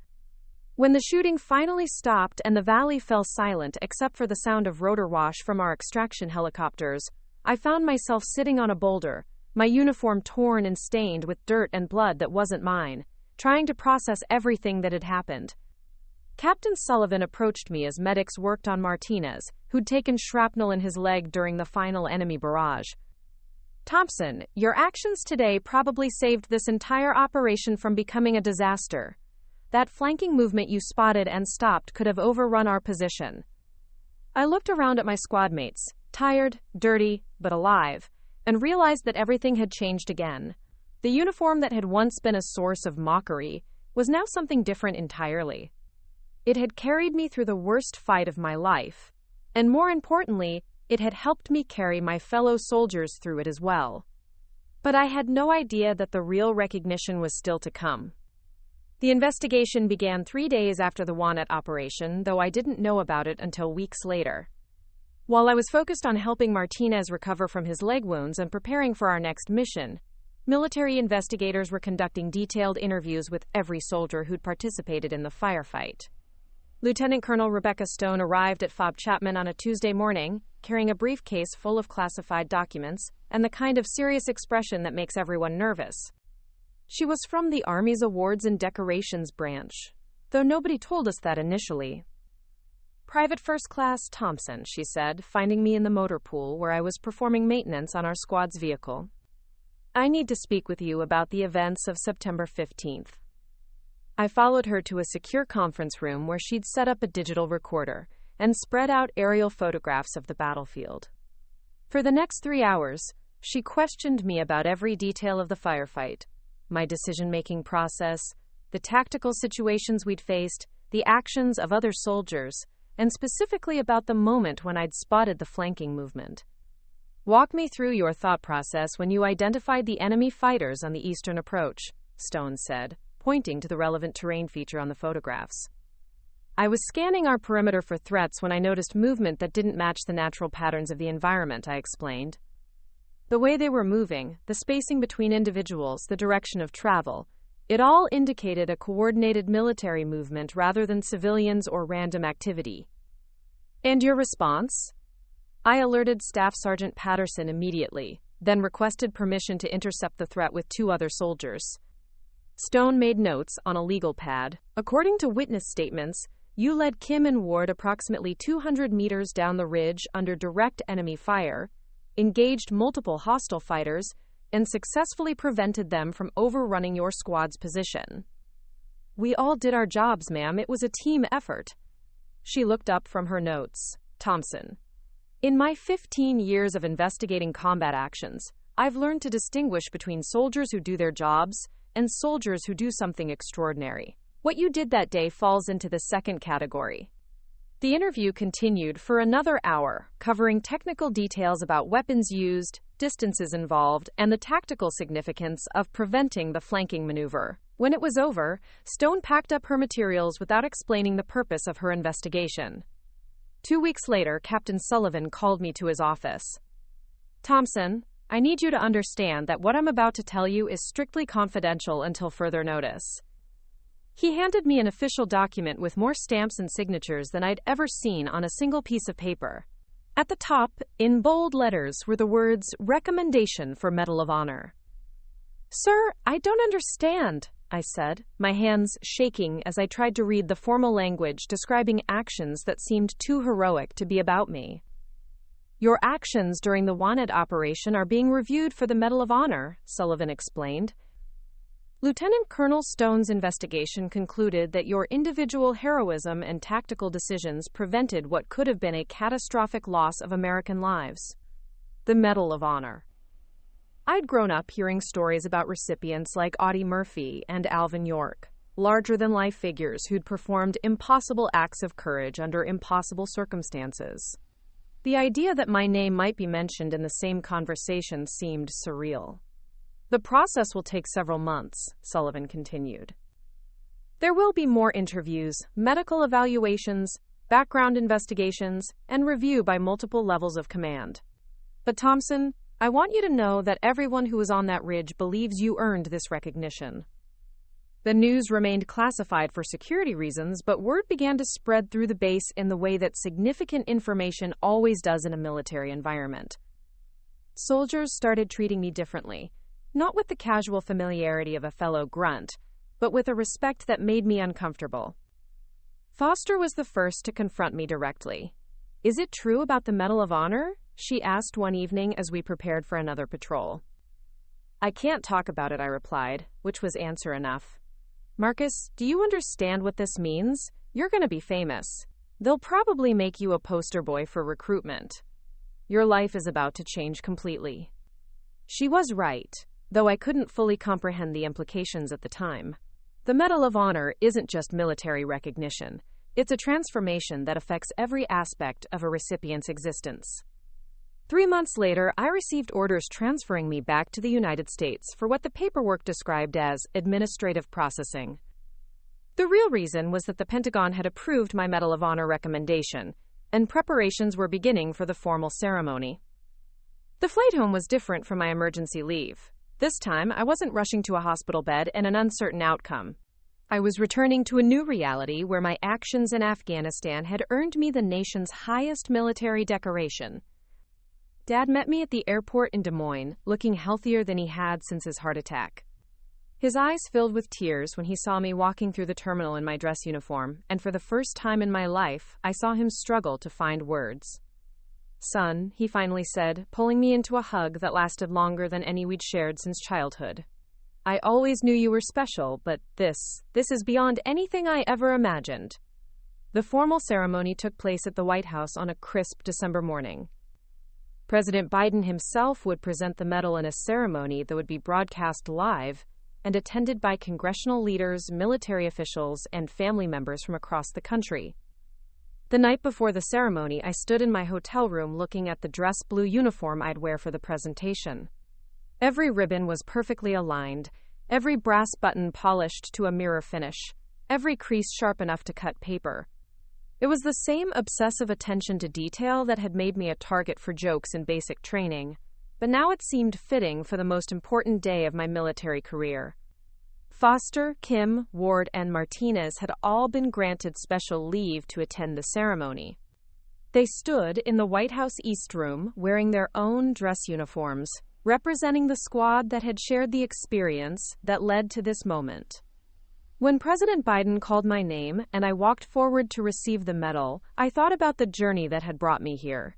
When the shooting finally stopped and the valley fell silent except for the sound of rotor wash from our extraction helicopters, I found myself sitting on a boulder, my uniform torn and stained with dirt and blood that wasn't mine, trying to process everything that had happened. Captain Sullivan approached me as medics worked on Martinez, who'd taken shrapnel in his leg during the final enemy barrage. Thompson, your actions today probably saved this entire operation from becoming a disaster. That flanking movement you spotted and stopped could have overrun our position. I looked around at my squad mates, tired, dirty, but alive, and realized that everything had changed again. The uniform that had once been a source of mockery was now something different entirely. It had carried me through the worst fight of my life, and more importantly, it had helped me carry my fellow soldiers through it as well. But I had no idea that the real recognition was still to come. The investigation began 3 days after the Wanet operation, though I didn't know about it until weeks later. While I was focused on helping Martinez recover from his leg wounds and preparing for our next mission, military investigators were conducting detailed interviews with every soldier who'd participated in the firefight. Lieutenant Colonel Rebecca Stone arrived at FOB Chapman on a Tuesday morning, carrying a briefcase full of classified documents and the kind of serious expression that makes everyone nervous. She was from the Army's Awards and Decorations branch, though nobody told us that initially. Private First Class Thompson, she said, finding me in the motor pool where I was performing maintenance on our squad's vehicle. I need to speak with you about the events of September 15th. I followed her to a secure conference room where she'd set up a digital recorder and spread out aerial photographs of the battlefield. For the next 3 hours, she questioned me about every detail of the firefight, my decision-making process, the tactical situations we'd faced, the actions of other soldiers, and specifically about the moment when I'd spotted the flanking movement. Walk me through your thought process when you identified the enemy fighters on the eastern approach, Stone said, pointing to the relevant terrain feature on the photographs. I was scanning our perimeter for threats when I noticed movement that didn't match the natural patterns of the environment, I explained. The way they were moving, the spacing between individuals, the direction of travel, it all indicated a coordinated military movement rather than civilians or random activity. And your response? I alerted Staff Sergeant Patterson immediately, then requested permission to intercept the threat with 2 other soldiers. Stone made notes on a legal pad. According to witness statements, you led Kim and Ward approximately 200 meters down the ridge under direct enemy fire, engaged multiple hostile fighters, and successfully prevented them from overrunning your squad's position. We all did our jobs, ma'am. It was a team effort. She looked up from her notes. Thompson. In my 15 years of investigating combat actions, I've learned to distinguish between soldiers who do their jobs and soldiers who do something extraordinary. What you did that day falls into the second category. The interview continued for another hour, covering technical details about weapons used, distances involved, and the tactical significance of preventing the flanking maneuver. When it was over, Stone packed up her materials without explaining the purpose of her investigation. 2 weeks later, Captain Sullivan called me to his office. Thompson, I need you to understand that what I'm about to tell you is strictly confidential until further notice. He handed me an official document with more stamps and signatures than I'd ever seen on a single piece of paper. At the top, in bold letters, were the words, "Recommendation for Medal of Honor." Sir, I don't understand, I said, my hands shaking as I tried to read the formal language describing actions that seemed too heroic to be about me. Your actions during the Wanted operation are being reviewed for the Medal of Honor, Sullivan explained. Lieutenant Colonel Stone's investigation concluded that your individual heroism and tactical decisions prevented what could have been a catastrophic loss of American lives. The Medal of Honor. I'd grown up hearing stories about recipients like Audie Murphy and Alvin York, larger-than-life figures who'd performed impossible acts of courage under impossible circumstances. The idea that my name might be mentioned in the same conversation seemed surreal. The process will take several months, Sullivan continued. There will be more interviews, medical evaluations, background investigations, and review by multiple levels of command. But Thompson, I want you to know that everyone who was on that ridge believes you earned this recognition. The news remained classified for security reasons, but word began to spread through the base in the way that significant information always does in a military environment. Soldiers started treating me differently, not with the casual familiarity of a fellow grunt, but with a respect that made me uncomfortable. Foster was the first to confront me directly. "Is it true about the Medal of Honor?" she asked one evening as we prepared for another patrol. "I can't talk about it," I replied, which was answer enough. "Marcus, do you understand what this means? You're going to be famous. They'll probably make you a poster boy for recruitment. Your life is about to change completely." She was right, though I couldn't fully comprehend the implications at the time. The Medal of Honor isn't just military recognition. It's a transformation that affects every aspect of a recipient's existence. 3 months later, I received orders transferring me back to the United States for what the paperwork described as administrative processing. The real reason was that the Pentagon had approved my Medal of Honor recommendation, and preparations were beginning for the formal ceremony. The flight home was different from my emergency leave. This time, I wasn't rushing to a hospital bed and an uncertain outcome. I was returning to a new reality where my actions in Afghanistan had earned me the nation's highest military decoration. Dad met me at the airport in Des Moines, looking healthier than he had since his heart attack. His eyes filled with tears when he saw me walking through the terminal in my dress uniform, and for the first time in my life, I saw him struggle to find words. "Son," he finally said, pulling me into a hug that lasted longer than any we'd shared since childhood. "I always knew you were special, but this is beyond anything I ever imagined." The formal ceremony took place at the White House on a crisp December morning. President Biden himself would present the medal in a ceremony that would be broadcast live and attended by congressional leaders, military officials, and family members from across the country. The night before the ceremony, I stood in my hotel room looking at the dress blue uniform I'd wear for the presentation. Every ribbon was perfectly aligned, every brass button polished to a mirror finish, every crease sharp enough to cut paper. It was the same obsessive attention to detail that had made me a target for jokes in basic training, but now it seemed fitting for the most important day of my military career. Foster, Kim, Ward, and Martinez had all been granted special leave to attend the ceremony. They stood in the White House East Room wearing their own dress uniforms, representing the squad that had shared the experience that led to this moment. When President Biden called my name and I walked forward to receive the medal, I thought about the journey that had brought me here.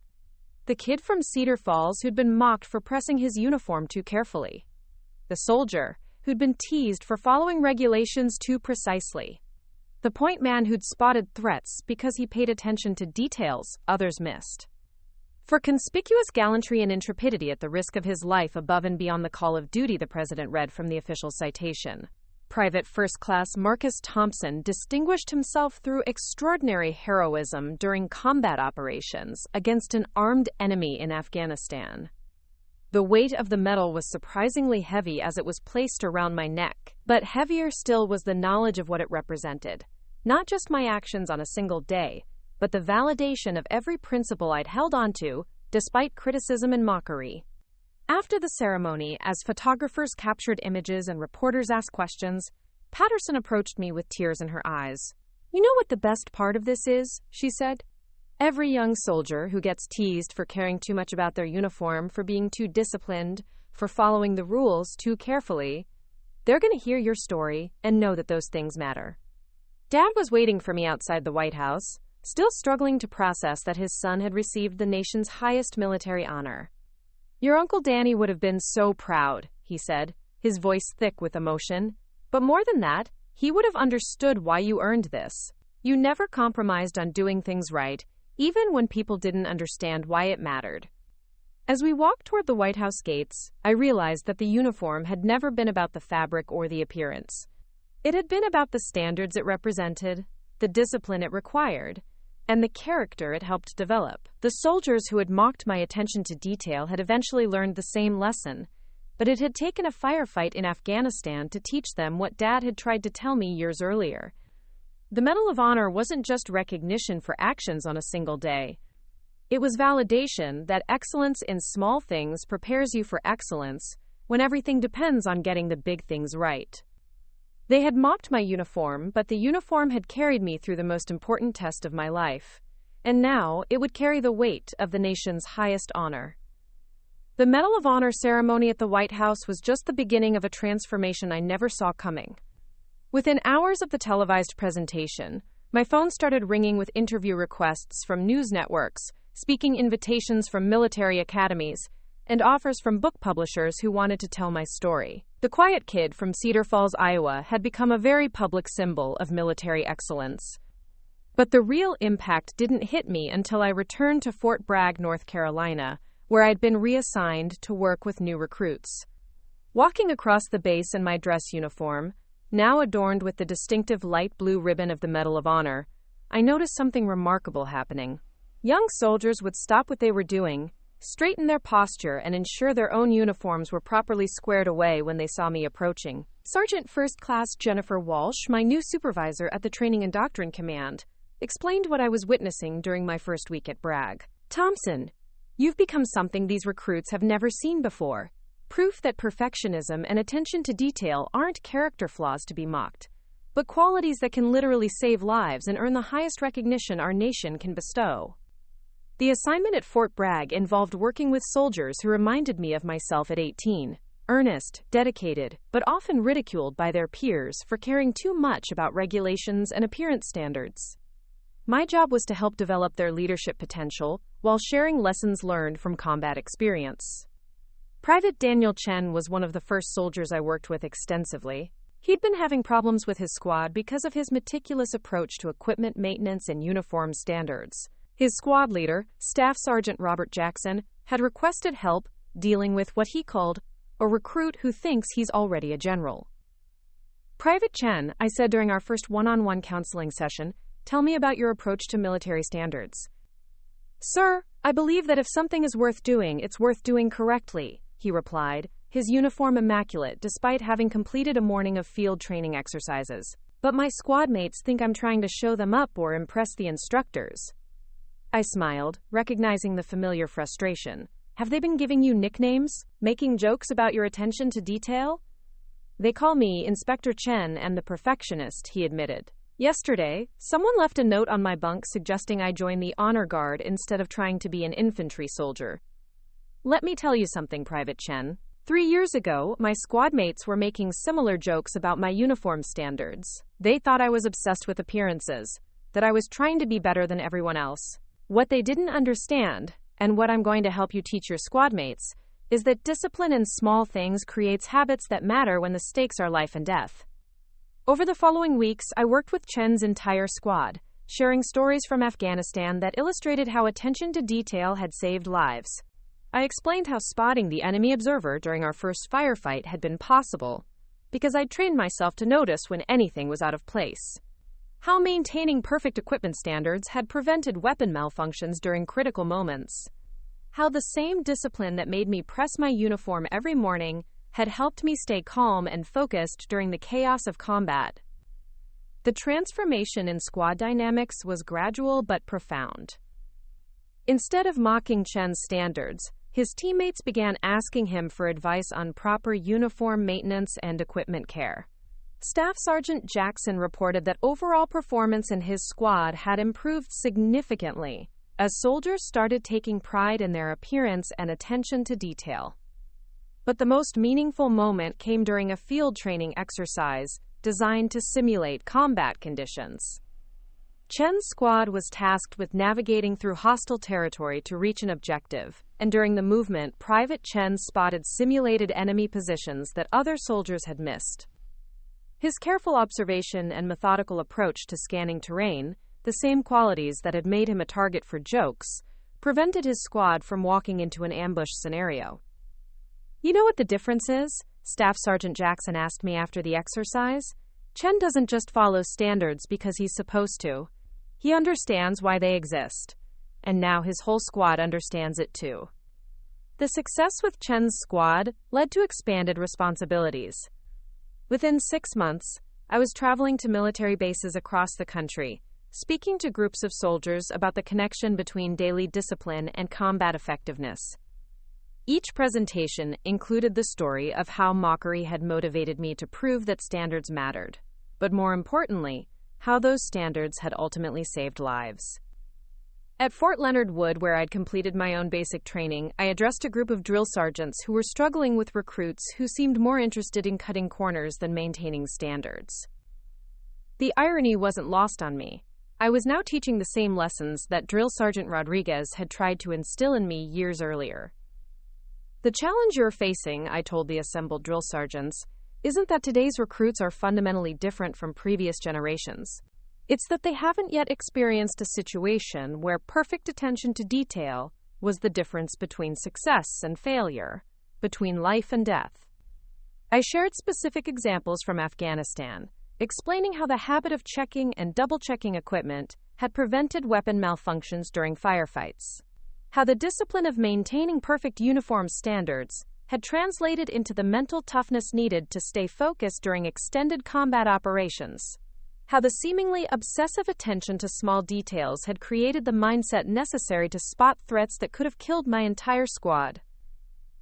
The kid from Cedar Falls who'd been mocked for pressing his uniform too carefully. The soldier who'd been teased for following regulations too precisely. The point man who'd spotted threats because he paid attention to details others missed. For conspicuous gallantry and intrepidity at the risk of his life above and beyond the call of duty, the president read from the official citation. Private First Class Marcus Thompson distinguished himself through extraordinary heroism during combat operations against an armed enemy in Afghanistan. The weight of the medal was surprisingly heavy as it was placed around my neck, but heavier still was the knowledge of what it represented. Not just my actions on a single day, but the validation of every principle I'd held onto, despite criticism and mockery. After the ceremony, as photographers captured images and reporters asked questions, Patterson approached me with tears in her eyes. "You know what the best part of this is?" she said. "Every young soldier who gets teased for caring too much about their uniform, for being too disciplined, for following the rules too carefully, they're going to hear your story and know that those things matter." Dad was waiting for me outside the White House. still struggling to process that his son had received the nation's highest military honor. "Your Uncle Danny would have been so proud," he said, his voice thick with emotion. "But more than that, he would have understood why you earned this. You never compromised on doing things right, even when people didn't understand why it mattered." As we walked toward the White House gates, I realized that the uniform had never been about the fabric or the appearance. It had been about the standards it represented, the discipline it required, and the character it helped develop. The soldiers who had mocked my attention to detail had eventually learned the same lesson, but it had taken a firefight in Afghanistan to teach them what Dad had tried to tell me years earlier. The Medal of Honor wasn't just recognition for actions on a single day. It was validation that excellence in small things prepares you for excellence when everything depends on getting the big things right. They had mocked my uniform, but the uniform had carried me through the most important test of my life, and now it would carry the weight of the nation's highest honor. The Medal of Honor ceremony at the White House was just the beginning of a transformation I never saw coming. Within hours of the televised presentation, my phone started ringing with interview requests from news networks, speaking invitations from military academies, and offers from book publishers who wanted to tell my story. The quiet kid from Cedar Falls, Iowa, had become a very public symbol of military excellence. But the real impact didn't hit me until I returned to Fort Bragg, North Carolina, where I'd been reassigned to work with new recruits. Walking across the base in my dress uniform, now adorned with the distinctive light blue ribbon of the Medal of Honor, I noticed something remarkable happening. Young soldiers would stop what they were doing, straighten their posture, and ensure their own uniforms were properly squared away when they saw me approaching. Sergeant First Class Jennifer Walsh, my new supervisor at the Training and Doctrine Command, explained what I was witnessing during my first week at Bragg. "Thompson, you've become something these recruits have never seen before. Proof that perfectionism and attention to detail aren't character flaws to be mocked, but qualities that can literally save lives and earn the highest recognition our nation can bestow." The assignment at Fort Bragg involved working with soldiers who reminded me of myself at 18, earnest, dedicated, but often ridiculed by their peers for caring too much about regulations and appearance standards. My job was to help develop their leadership potential while sharing lessons learned from combat experience. Private Daniel Chen was one of the first soldiers I worked with extensively. He'd been having problems with his squad because of his meticulous approach to equipment maintenance and uniform standards. His squad leader, Staff Sergeant Robert Jackson, had requested help dealing with what he called a recruit who thinks he's already a general. "Private Chen," I said during our first one-on-one counseling session, "tell me about your approach to military standards." "Sir, I believe that if something is worth doing, it's worth doing correctly," he replied, his uniform immaculate despite having completed a morning of field training exercises. "But my squad mates think I'm trying to show them up or impress the instructors." I smiled, recognizing the familiar frustration. "Have they been giving you nicknames? Making jokes about your attention to detail?" "They call me Inspector Chen and the Perfectionist," he admitted. "Yesterday, someone left a note on my bunk suggesting I join the Honor Guard instead of trying to be an infantry soldier. Let me tell you something, Private Chen. 3 years ago, my squad mates were making similar jokes about my uniform standards. They thought I was obsessed with appearances, that I was trying to be better than everyone else. What they didn't understand, and what I'm going to help you teach your squad mates, is that discipline in small things creates habits that matter when the stakes are life and death." Over the following weeks, I worked with Chen's entire squad, sharing stories from Afghanistan that illustrated how attention to detail had saved lives. I explained how spotting the enemy observer during our first firefight had been possible, because I'd trained myself to notice when anything was out of place. How maintaining perfect equipment standards had prevented weapon malfunctions during critical moments. How the same discipline that made me press my uniform every morning had helped me stay calm and focused during the chaos of combat. The transformation in squad dynamics was gradual but profound. Instead of mocking Chen's standards, his teammates began asking him for advice on proper uniform maintenance and equipment care. Staff Sergeant Jackson reported that overall performance in his squad had improved significantly as soldiers started taking pride in their appearance and attention to detail. But the most meaningful moment came during a field training exercise designed to simulate combat conditions. Chen's squad was tasked with navigating through hostile territory to reach an objective, and during the movement, Private Chen spotted simulated enemy positions that other soldiers had missed. His careful observation and methodical approach to scanning terrain, the same qualities that had made him a target for jokes, prevented his squad from walking into an ambush scenario. "You know what the difference is?" Staff Sergeant Jackson asked me after the exercise. "Chen doesn't just follow standards because he's supposed to. He understands why they exist. And now his whole squad understands it too." The success with Chen's squad led to expanded responsibilities. Within 6 months, I was traveling to military bases across the country, speaking to groups of soldiers about the connection between daily discipline and combat effectiveness. Each presentation included the story of how Mockery had motivated me to prove that standards mattered, but more importantly, how those standards had ultimately saved lives. At Fort Leonard Wood, where I'd completed my own basic training, I addressed a group of drill sergeants who were struggling with recruits who seemed more interested in cutting corners than maintaining standards. The irony wasn't lost on me. I was now teaching the same lessons that Drill Sergeant Rodriguez had tried to instill in me years earlier. "The challenge you're facing," I told the assembled drill sergeants, "isn't that today's recruits are fundamentally different from previous generations. It's that they haven't yet experienced a situation where perfect attention to detail was the difference between success and failure, between life and death." I shared specific examples from Afghanistan, explaining how the habit of checking and double-checking equipment had prevented weapon malfunctions during firefights, how the discipline of maintaining perfect uniform standards had translated into the mental toughness needed to stay focused during extended combat operations, how the seemingly obsessive attention to small details had created the mindset necessary to spot threats that could have killed my entire squad.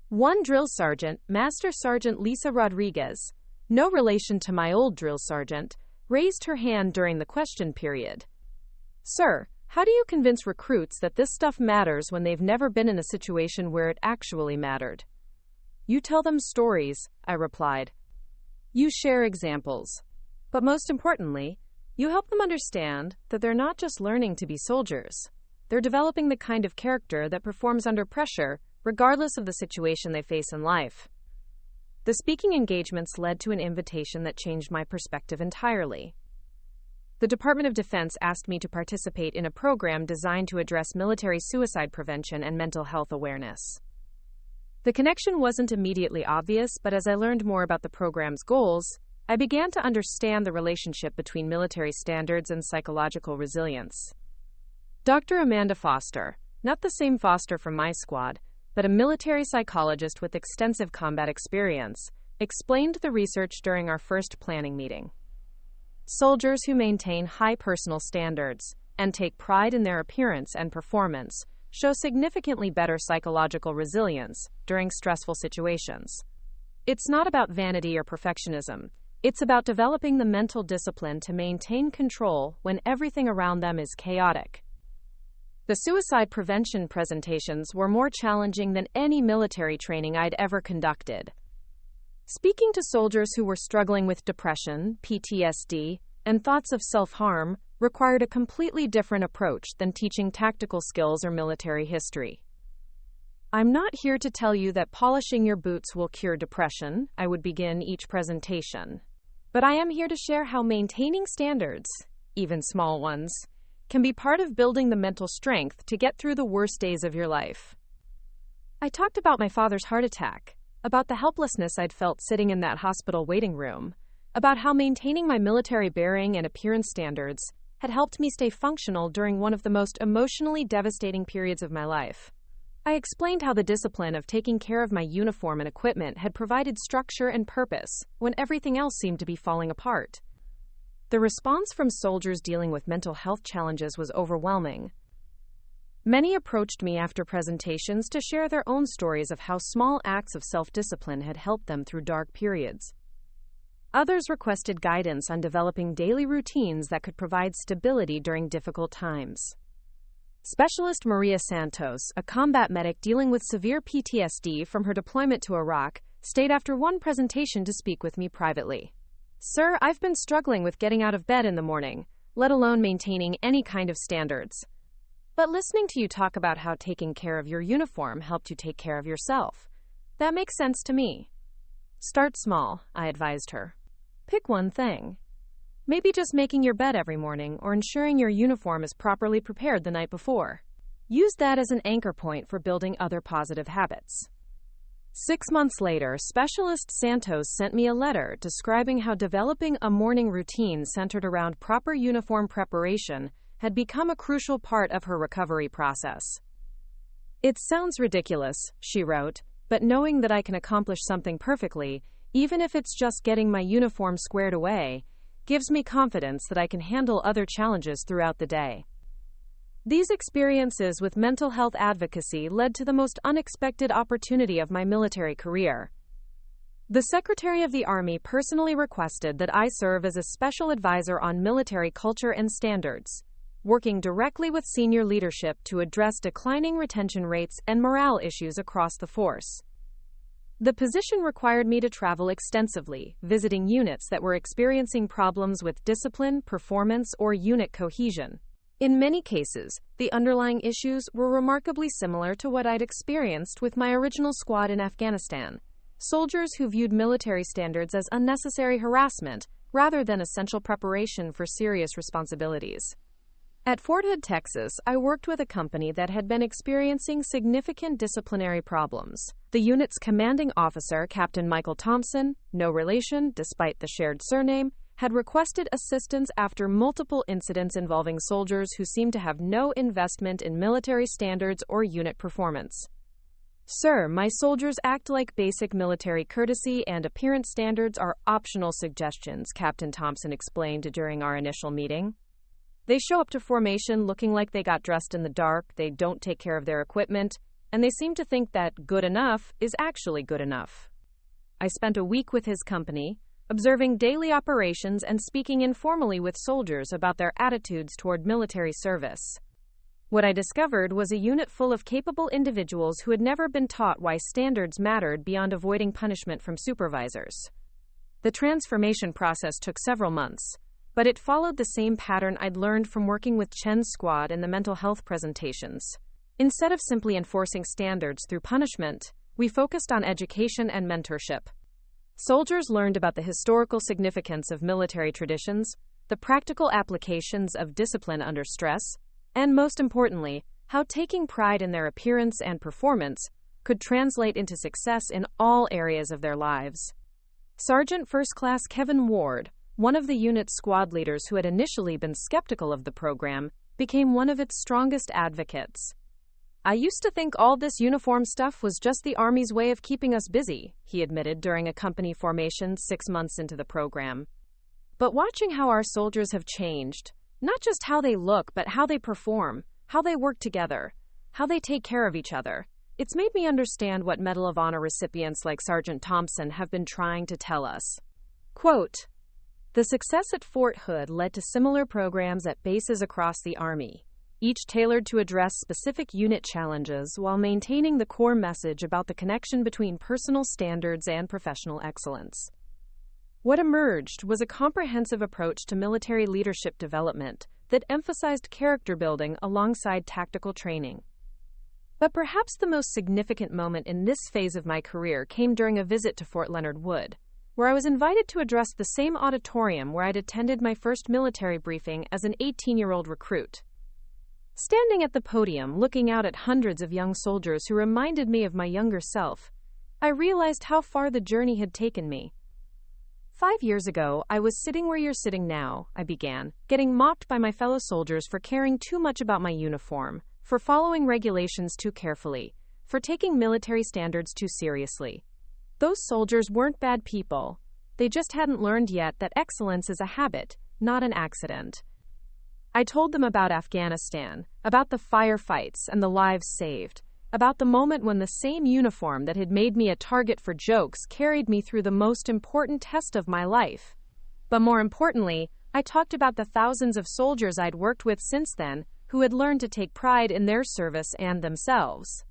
One drill sergeant, Master Sergeant Lisa Rodriguez, no relation to my old drill sergeant, raised her hand during the question period. "Sir, how do you convince recruits that this stuff matters when they've never been in a situation where it actually mattered?" "You tell them stories," I replied. "You share examples. But most importantly, you help them understand that they're not just learning to be soldiers. They're developing the kind of character that performs under pressure, regardless of the situation they face in life." The speaking engagements led to an invitation that changed my perspective entirely. The Department of Defense asked me to participate in a program designed to address military suicide prevention and mental health awareness. The connection wasn't immediately obvious, but as I learned more about the program's goals, I began to understand the relationship between military standards and psychological resilience. Dr. Amanda Foster, not the same Foster from my squad, but a military psychologist with extensive combat experience, explained the research during our first planning meeting. Soldiers who maintain high personal standards and take pride in their appearance and performance show significantly better psychological resilience during stressful situations. It's not about vanity or perfectionism. It's about developing the mental discipline to maintain control when everything around them is chaotic. The suicide prevention presentations were more challenging than any military training I'd ever conducted. Speaking to soldiers who were struggling with depression, PTSD, and thoughts of self-harm required a completely different approach than teaching tactical skills or military history. "I'm not here to tell you that polishing your boots will cure depression," I would begin each presentation. "But I am here to share how maintaining standards, even small ones, can be part of building the mental strength to get through the worst days of your life." I talked about my father's heart attack, about the helplessness I'd felt sitting in that hospital waiting room, about how maintaining my military bearing and appearance standards had helped me stay functional during one of the most emotionally devastating periods of my life. I explained how the discipline of taking care of my uniform and equipment had provided structure and purpose when everything else seemed to be falling apart. The response from soldiers dealing with mental health challenges was overwhelming. Many approached me after presentations to share their own stories of how small acts of self-discipline had helped them through dark periods. Others requested guidance on developing daily routines that could provide stability during difficult times. Specialist Maria Santos, a combat medic dealing with severe PTSD from her deployment to Iraq, stayed after one presentation to speak with me privately. "Sir, I've been struggling with getting out of bed in the morning. let alone maintaining any kind of standards. But listening to you talk about how taking care of your uniform helped you take care of yourself, that makes sense to me. Start small, I advised her. Pick one thing. Maybe just making your bed every morning or ensuring your uniform is properly prepared the night before. Use that as an anchor point for building other positive habits. 6 months later, Specialist Santos sent me a letter describing how developing a morning routine centered around proper uniform preparation had become a crucial part of her recovery process. It sounds ridiculous, she wrote, but knowing that I can accomplish something perfectly, even if it's just getting my uniform squared away, gives me confidence that I can handle other challenges throughout the day. These experiences with mental health advocacy led to the most unexpected opportunity of my military career. The Secretary of the Army personally requested that I serve as a special advisor on military culture and standards, working directly with senior leadership to address declining retention rates and morale issues across the force. The position required me to travel extensively, visiting units that were experiencing problems with discipline, performance, or unit cohesion. In many cases, the underlying issues were remarkably similar to what I'd experienced with my original squad in Afghanistan. Soldiers who viewed military standards as unnecessary harassment rather than essential preparation for serious responsibilities. At Fort Hood, Texas, I worked with a company that had been experiencing significant disciplinary problems. The unit's commanding officer, Captain Michael Thompson, no relation despite the shared surname, had requested assistance after multiple incidents involving soldiers who seemed to have no investment in military standards or unit performance. Sir, my soldiers act like basic military courtesy and appearance standards are optional suggestions, Captain Thompson explained during our initial meeting. They show up to formation looking like they got dressed in the dark, they don't take care of their equipment, and they seem to think that good enough is actually good enough. I spent a week with his company, observing daily operations and speaking informally with soldiers about their attitudes toward military service. What I discovered was a unit full of capable individuals who had never been taught why standards mattered beyond avoiding punishment from supervisors. The transformation process took several months, but it followed the same pattern I'd learned from working with Chen's squad in the mental health presentations. Instead of simply enforcing standards through punishment, we focused on education and mentorship. Soldiers learned about the historical significance of military traditions, the practical applications of discipline under stress, and most importantly, how taking pride in their appearance and performance could translate into success in all areas of their lives. Sergeant First Class Kevin Ward, one of the unit's squad leaders who had initially been skeptical of the program, became one of its strongest advocates. I used to think all this uniform stuff was just the Army's way of keeping us busy, he admitted during a company formation 6 months into the program. But watching how our soldiers have changed, not just how they look, but how they perform, how they work together, how they take care of each other, it's made me understand what Medal of Honor recipients like Sergeant Thompson have been trying to tell us. Quote, "The success at Fort Hood led to similar programs at bases across the Army, each tailored to address specific unit challenges while maintaining the core message about the connection between personal standards and professional excellence. What emerged was a comprehensive approach to military leadership development that emphasized character building alongside tactical training. But perhaps the most significant moment in this phase of my career came during a visit to Fort Leonard Wood, where I was invited to address the same auditorium where I'd attended my first military briefing as an 18-year-old recruit. Standing at the podium, looking out at hundreds of young soldiers who reminded me of my younger self, I realized how far the journey had taken me. 5 years ago, I was sitting where you're sitting now, I began, getting mocked by my fellow soldiers for caring too much about my uniform, for following regulations too carefully, for taking military standards too seriously. Those soldiers weren't bad people. They just hadn't learned yet that excellence is a habit, not an accident. I told them about Afghanistan, about the firefights and the lives saved, about the moment when the same uniform that had made me a target for jokes carried me through the most important test of my life. But more importantly, I talked about the thousands of soldiers I'd worked with since then who had learned to take pride in their service and themselves.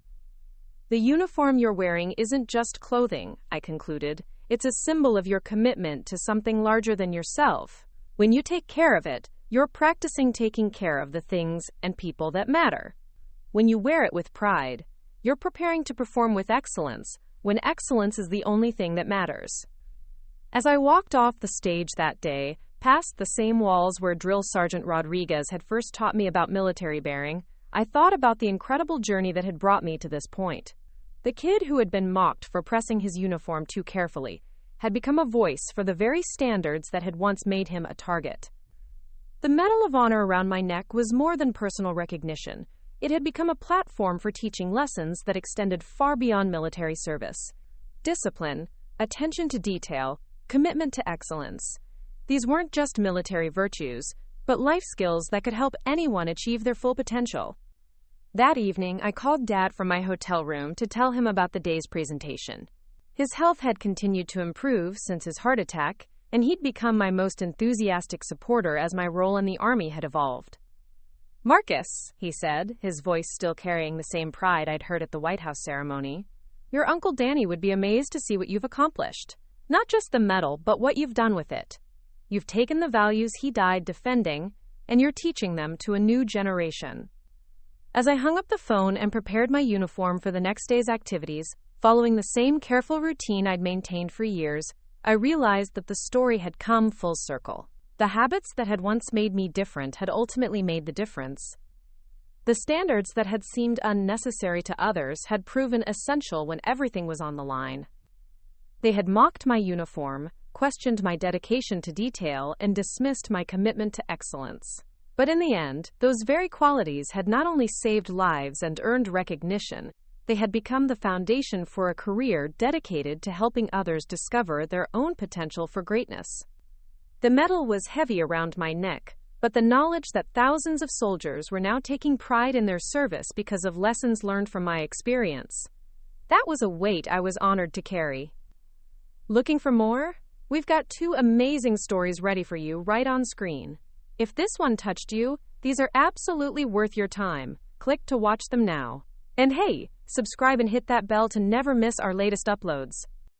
The uniform you're wearing isn't just clothing, I concluded. It's a symbol of your commitment to something larger than yourself. When you take care of it, You're practicing taking care of the things and people that matter. When you wear it with pride, you're preparing to perform with excellence, when excellence is the only thing that matters. As I walked off the stage that day, past the same walls where Drill Sergeant Rodriguez had first taught me about military bearing, I thought about the incredible journey that had brought me to this point. The kid who had been mocked for pressing his uniform too carefully had become a voice for the very standards that had once made him a target. The Medal of Honor around my neck was more than personal recognition. It had become a platform for teaching lessons that extended far beyond military service. Discipline, attention to detail, commitment to excellence. These weren't just military virtues, but life skills that could help anyone achieve their full potential. That evening, I called Dad from my hotel room to tell him about the day's presentation. His health had continued to improve since his heart attack, and he'd become my most enthusiastic supporter as my role in the Army had evolved. "Marcus," he said, his voice still carrying the same pride I'd heard at the White House ceremony, "your Uncle Danny would be amazed to see what you've accomplished. Not just the medal, but what you've done with it. You've taken the values he died defending, and you're teaching them to a new generation." As I hung up the phone and prepared my uniform for the next day's activities, following the same careful routine I'd maintained for years, I realized that the story had come full circle. The habits that had once made me different had ultimately made the difference. The standards that had seemed unnecessary to others had proven essential when everything was on the line. They had mocked my uniform, questioned my dedication to detail, and dismissed my commitment to excellence. But in the end, those very qualities had not only saved lives and earned recognition, they had become the foundation for a career dedicated to helping others discover their own potential for greatness. The medal was heavy around my neck, but the knowledge that thousands of soldiers were now taking pride in their service because of lessons learned from my experience, that was a weight I was honored to carry. Looking for more? We've got 2 amazing stories ready for you right on screen. If this one touched you, these are absolutely worth your time. Click to watch them now. And hey, subscribe and hit that bell to never miss our latest uploads.